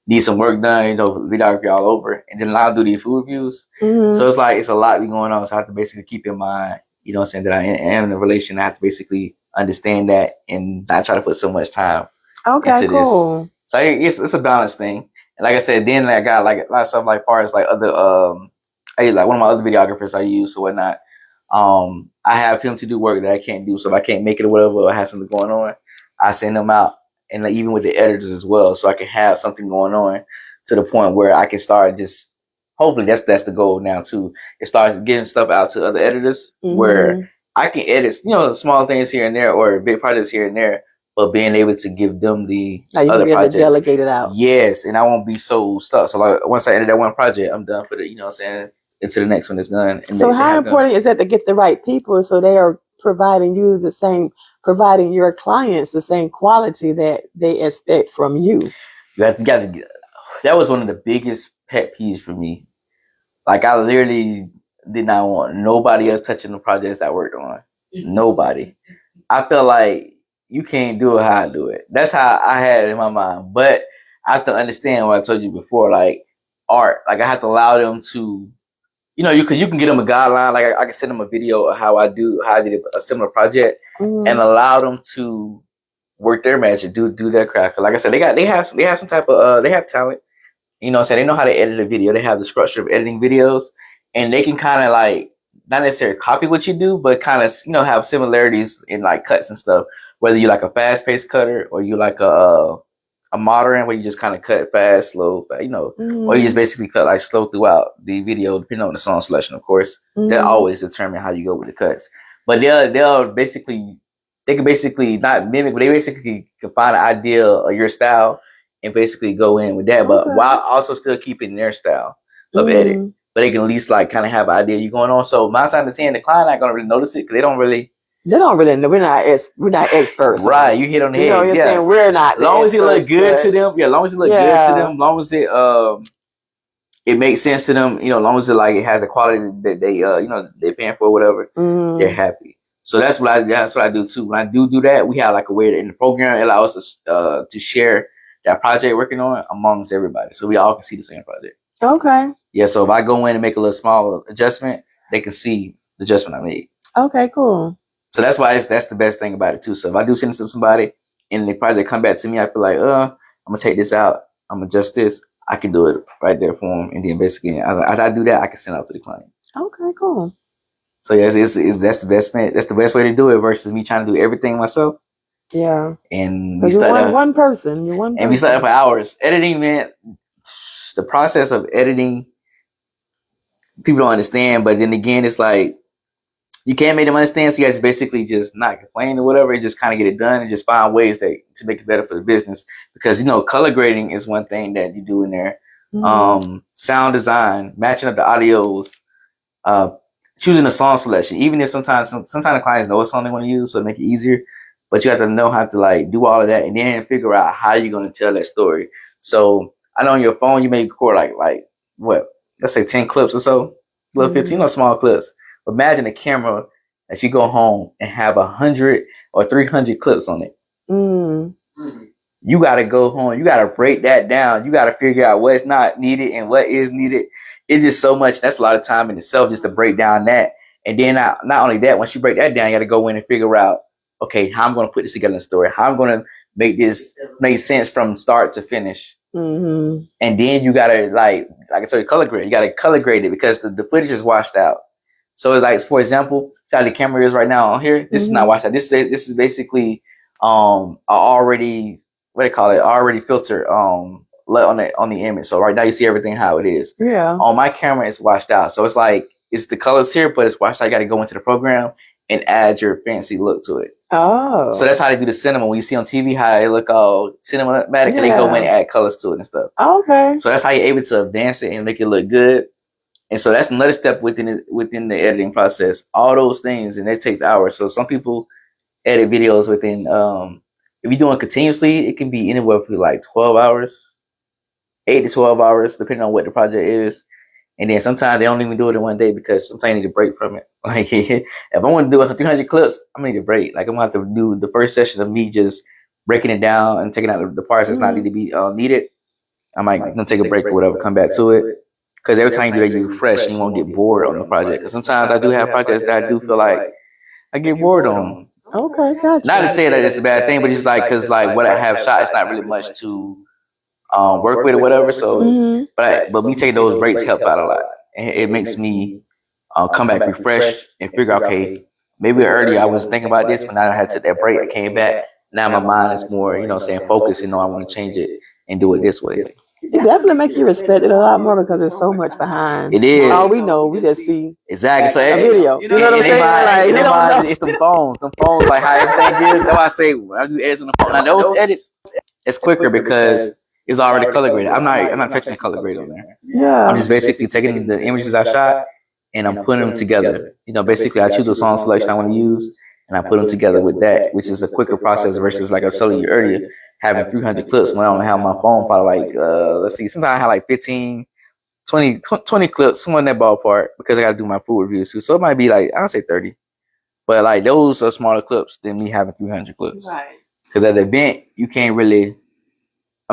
need some work done, videography all over, and then I'll do the food reviews. So it's like it's a lot going on. So I have to basically keep in mind, that I am in a relation. I have to basically understand that and not try to put so much time into cool. this. So it's a balance thing. And like I said, then I got like a lot of stuff like far as like other like one of my other videographers I use or whatnot. I have him to do work that I can't do. So if I can't make it or whatever, or I have something going on, I send them out. And like, even with the editors as well, so I can have something going on to the point where I can start just. Hopefully, that's the goal now too. It starts getting stuff out to other editors where I can edit, small things here and there or big projects here and there, but being able to give them the other projects, delegate it out. Yes, and I won't be so stuck. So like once I edit that one project, I'm done for the. Into the next one is done. And so how important is that to get the right people so they are providing your clients the same quality that they expect from you? You have to get. That was one of the biggest pet peeves for me. Like I literally did not want nobody else touching the projects I worked on. Nobody. I felt like you can't do it how I do it. That's how I had it in my mind. But I have to understand what I told you before, like art. Like I have to allow them to. Because you can get them a guideline. Like I can send them a video of how I did a similar project, and allow them to work their magic, do their craft. Like I said, they have some type of they have talent. They know how to edit a video. They have the structure of editing videos, and they can kind of like not necessarily copy what you do, but kind of have similarities in like cuts and stuff. Whether you like a fast paced cutter or you like a modern where you just kind of cut fast, slow, or you just basically cut like slow throughout the video, depending on the song selection, of course. They'll always determine how you go with the cuts. But they can basically not mimic, but they basically can find an idea of your style and basically go in with that, but while also still keeping their style of edit. But they can at least like kind of have an idea you're going on. So 9 times out of 10, the client not gonna really notice it because they don't really know. We're not experts. Right, you hit on the head. You know what you're saying? We're not. As long as it look good to them, as long as it look good to them, as long as it makes sense to them, as long as it has the quality that they they're paying for, whatever, they're happy. So that's what I do too. When I do that, we have like a way that in the program it allows us to share that project working on amongst everybody, so we all can see the same project. Okay. Yeah. So if I go in and make a little small adjustment, they can see the adjustment I made. Okay. Cool. So that's why that's the best thing about it too. So if I do send it to somebody and the project come back to me, I feel like, I'm gonna take this out. I'm gonna adjust this. I can do it right there for them, and then basically as I do that, I can send it out to the client. Okay. Cool. So yeah, that's the best man. That's the best way to do it versus me trying to do everything myself. Yeah. And we you're one person. You're one person. And we slept up for hours. Editing, man, the process of editing, people don't understand. But then again, it's like you can't make them understand. So you have to basically just not complain or whatever, and just kind of get it done and just find ways to make it better for the business. Because color grading is one thing that you do in there. Sound design, matching up the audios, choosing a song selection. Even if sometimes the clients know what song they want to use, so to make it easier. But you have to know how to like do all of that and then figure out how you're going to tell that story. So I know on your phone you may record like what, let's say 10 clips or so, 15 small clips. Imagine a camera that you go home and have 100 or 300 clips on it. You got to go home. You got to break that down. You got to figure out what's not needed and what is needed. It's just so much. That's a lot of time in itself just to break down that. And then not only that, once you break that down, you got to go in and figure out, okay, how I'm going to put this together in a story. How I'm going to make this make sense from start to finish. And then you got to like I told you, color grade. You got to color grade it because the footage is washed out. So like, for example, see how the camera is right now on here? This is not washed out. This is basically already, what they call it, already filtered on the image. So right now you see everything how it is. Yeah. On my camera it's washed out. So it's like it's the colors here, but it's washed out. You gotta go into the program and add your fancy look to it. Oh. So that's how they do the cinema. When you see on TV how they look all cinematic, and they go in and add colors to it and stuff. Okay. So that's how you're able to advance it and make it look good. And so that's another step within the editing process. All those things, and it takes hours. So some people edit videos within if you're doing continuously, it can be anywhere from like 12 hours, 8 to 12 hours, depending on what the project is. And then sometimes they don't even do it in one day because sometimes you need a break from it. Like if I want to do 300 clips, I'm gonna need a break. Like I'm gonna have to do the first session of me just breaking it down and taking out the parts that's not need to be needed. I might take a break or whatever, come back to it. Because every time you do that, you refresh and you won't get bored on the project. Because sometimes I do have projects that I do feel like I get bored on. Okay, gotcha. Not to say that it's a bad thing, but it's like because like what I have shot, it's not really much to work with or whatever. So, but me taking those breaks help out a lot. And it makes me come back refreshed and figure out, okay, maybe earlier I was thinking about this, but now I had to take that break. I came back. Now my mind is more, focused and I want to change it and do it this way. It definitely makes you respect it a lot more because there's so much behind. It is. All we know, we just see exactly. So a video. You know what I'm saying? Like, it's them phones. Like how everything is. That's why I say when I do edits on the phone. Now those edits, it's quicker because it's already color graded. I'm not touching the color grade on there. Yeah. I'm just basically taking the images I shot and I'm putting them together. Basically I choose a song selection I want to use and I put them together with that, which is a quicker process versus like I was telling you earlier. Having 300 clips when I don't have my phone, probably like, let's see, sometimes I have like 15, 20 clips, somewhere in that ballpark, because I got to do my food reviews too. So it might be like, I'll say 30. But like those are smaller clips than me having 300 clips. Right. Because at the event, you can't really,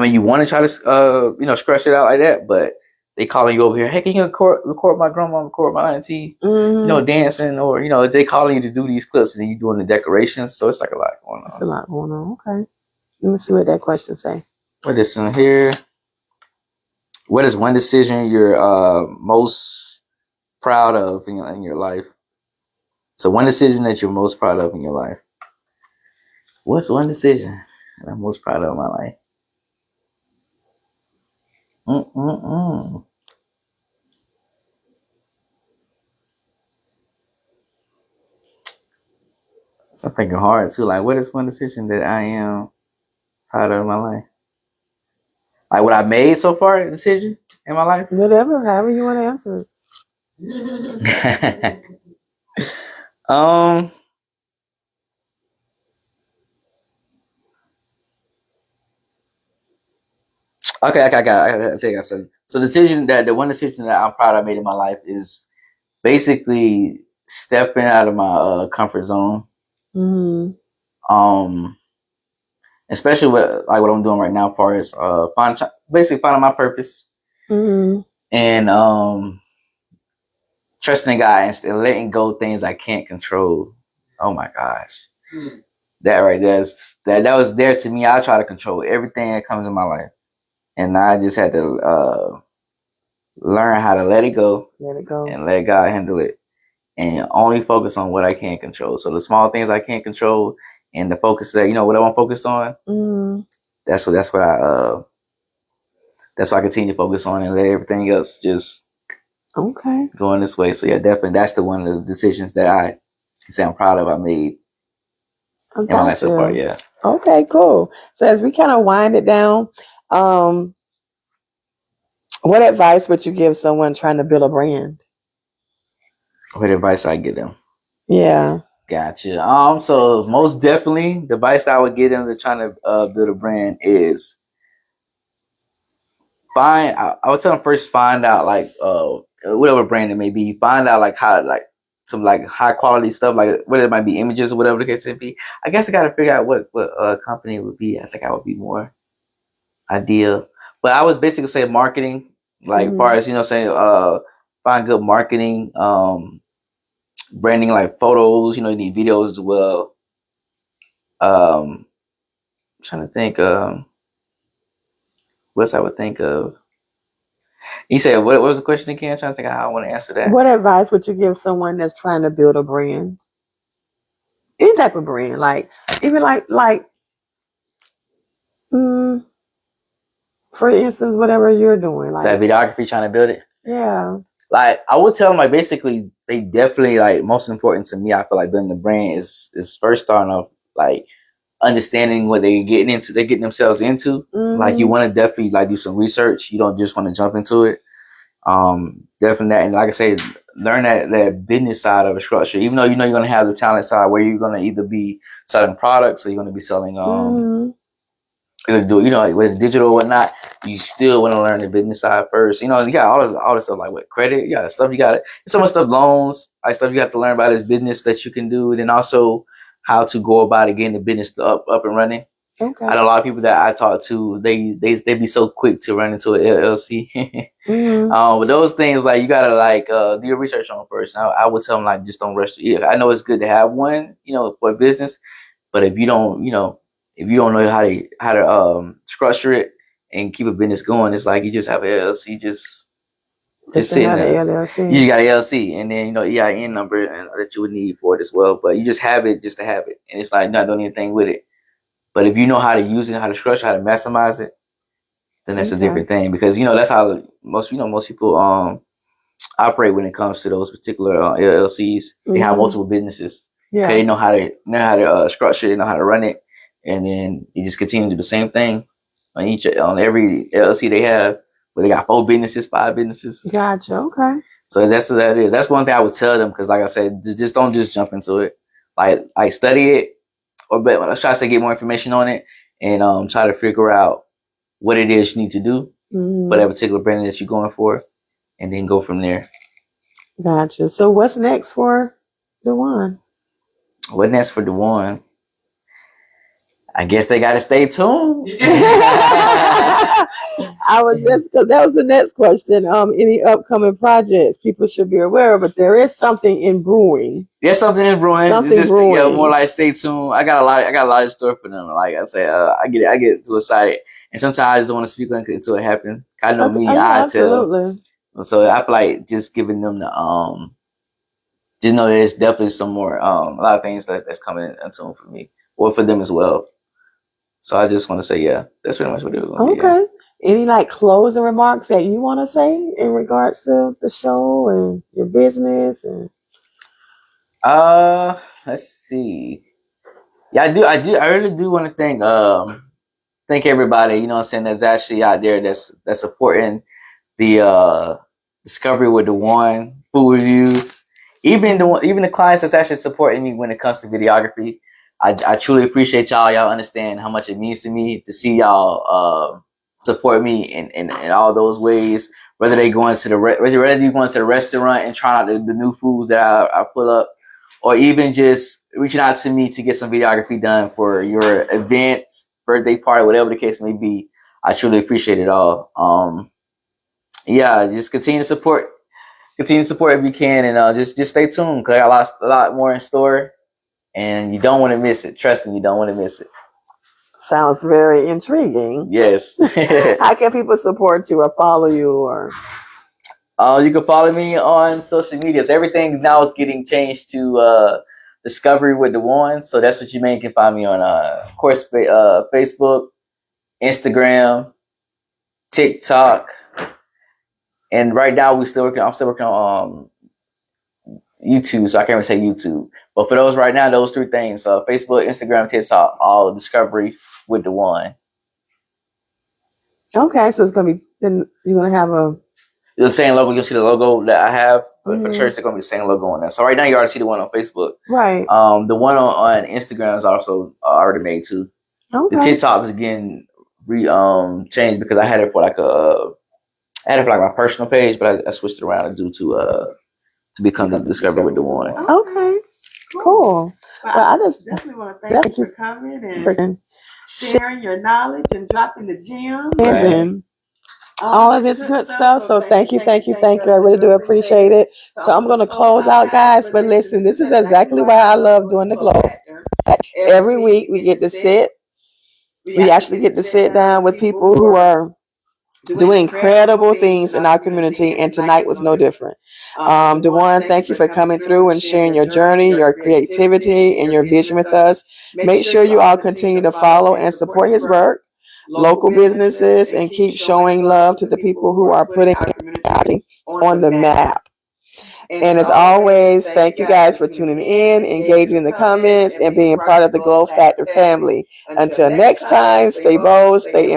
you want to try to, scratch it out like that, but they calling you over here, hey, can you record my grandma, record my auntie, dancing, or, they calling you to do these clips and then you doing the decorations. So it's like a lot going on. It's a lot going on. Okay. Let me see what that question say. What is in here? What is one decision you're most proud of in your life? So one decision that you're most proud of in your life. What's one decision that I'm most proud of in my life? So I'm thinking hard too. Like, what is one decision that I am proud of in my life? Like what I made so far, decisions in my life. Whatever, however you want to answer it. um. Okay, I gotta take that. So the one decision that I'm proud I made in my life is basically stepping out of my comfort zone. Mm-hmm. Especially with like what I'm doing right now, as far as basically finding my purpose Mm-hmm. and trusting in God and letting go things I can't control. Oh my gosh, that right there, that was there to me. I try to control everything that comes in my life, and I just had to learn how to let it go and let God handle it, and only focus on what I can control. So the small things I can't control, and the focus that what I want to focus on. Mm-hmm. That's what I continue to focus on, and let everything else just going this way. So yeah, definitely that's the one of the decisions that I can say I'm proud of I made in my life so far. Yeah. Okay, cool. So as we kind of wind it down, what advice would you give someone trying to build a brand? What advice I give them? Yeah. Gotcha. So most definitely, the advice that I would give them to trying to build a brand is I would tell them first find out like whatever brand it may be, find out like how like some like high quality stuff, like whether it might be images or whatever the case may be. I guess I got to figure out what company it would be. I think I would be more ideal. But I was basically saying marketing, like far as saying find good marketing, branding like photos. You need videos as well. I'm trying to think. What else I would think of? You said what was the question again? I'm trying to think of how I want to answer that. What advice would you give someone that's trying to build a brand? Any type of brand, like even like for instance, whatever you're doing, like that videography, trying to build it. Yeah. Like I would tell them, like basically, they definitely like most important to me. I feel like building the brand is first starting off like understanding what they're getting into. They're getting themselves into. Like you want to definitely like do some research. You don't just want to jump into it. Definitely that, and like I say, learn that business side of a structure. Even though you're gonna have the talent side where you're gonna either be selling products or you're gonna be selling do like with digital or whatnot, you still want to learn the business side first. You got all this stuff like with credit, you got stuff you got so much stuff, loans, like stuff you have to learn about this business that you can do, and then also how to go about it, getting the business up and running. Okay. I know a lot of people that I talk to, they be so quick to run into an LLC. But those things, like you gotta like do your research on first. I would tell them like just don't rush. I know it's good to have one, for business, but if you don't know how to structure it and keep a business going, it's like you just have an LLC, just sitting there. You just got an LLC, and then EIN number and that you would need for it as well. But you just have it just to have it, and it's like not doing anything with it. But if you know how to use it, how to structure, how to maximize it, then that's a different thing. Because that's how most people operate when it comes to those particular LLCs. They have multiple businesses. Yeah. They know how to structure it, they know how to run it, and then you just continue to do the same thing on every LLC they have. But they got 4 businesses, 5 businesses. Gotcha. Okay. So that's what that is. That's one thing I would tell them, because like I said, just don't just jump into it. Like study it, or but let's try to get more information on it, and try to figure out what it is you need to do for that particular brand that you're going for, and then go from there. Gotcha. So what's next for Dewand? What next for Dewand? I guess they got to stay tuned. I was because that was the next question. Any upcoming projects people should be aware of, but there is something in brewing. There's something in brewing. Something brewing. Yeah, more like stay tuned. I got a lot of stuff for them. Like I say, I get too excited, and sometimes I just want to speak until it happens. I know me, I tell. So I feel like just giving them the just know there's definitely some more a lot of things that's coming in tune for me or for them as well. So I just want to say, yeah, that's pretty much what it was. Okay. Any like closing remarks that you want to say in regards to the show and your business and? Let's see. Yeah, I really do want to thank thank everybody, you know what I'm saying, that's actually out there that's supporting the discovery with Dewand, food reviews, even the clients that's actually supporting me when it comes to videography. I truly appreciate y'all. Y'all understand how much it means to me to see y'all support me in all those ways. Whether they going to whether you going to the restaurant and trying out the new foods that I pull up, or even just reaching out to me to get some videography done for your event, birthday party, whatever the case may be. I truly appreciate it all. Yeah, just continue to support if you can, and just stay tuned because I got a lot more in store, and you don't want to miss it. Trust me, you don't want to miss it. Sounds very intriguing. Yes. How can people support you or follow you? Or you can follow me on social medias. Everything now is getting changed to Discovery with Dewand, so that's what you can find me on. Of course, Facebook, Instagram, TikTok. And right now I'm still working on YouTube, so I can't really say YouTube. But for those right now, those three things: Facebook, Instagram, TikTok, all Discovery with Dewand. okay, so it's gonna be. Then you're gonna have the same logo. You'll see the logo that I have for the church. They're gonna be the same logo on there. So right now you already see the one on Facebook. Right. The one on Instagram is also already made too. Okay. The TikTok is getting changed because I had it for like my personal page, but I switched it around due to become the Discovery with Dewand. Okay. Cool. Well, I just definitely want to thank you for coming and sharing your knowledge and dropping the gems and all of this good stuff. So thank you. I really do appreciate it. So I'm going to close out, guys. But listen, this is exactly why I love doing the Glow Factor. Every week we get to sit. We actually get to sit down with people who are doing incredible things in our community, and tonight was no different. Dewand, thank you for coming through and sharing your journey, your creativity, and your vision with us. Make sure you all continue to follow and support his work, local businesses, and keep showing love to the people who are putting our community on the map. And as always, thank you guys for tuning in, engaging in the comments, and being part of the Glow Factor family. Until next time, stay bold, stay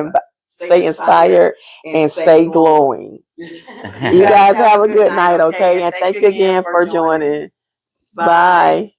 inspired, and stay glowing. You guys have a good night, okay? And thank you again for joining. Bye.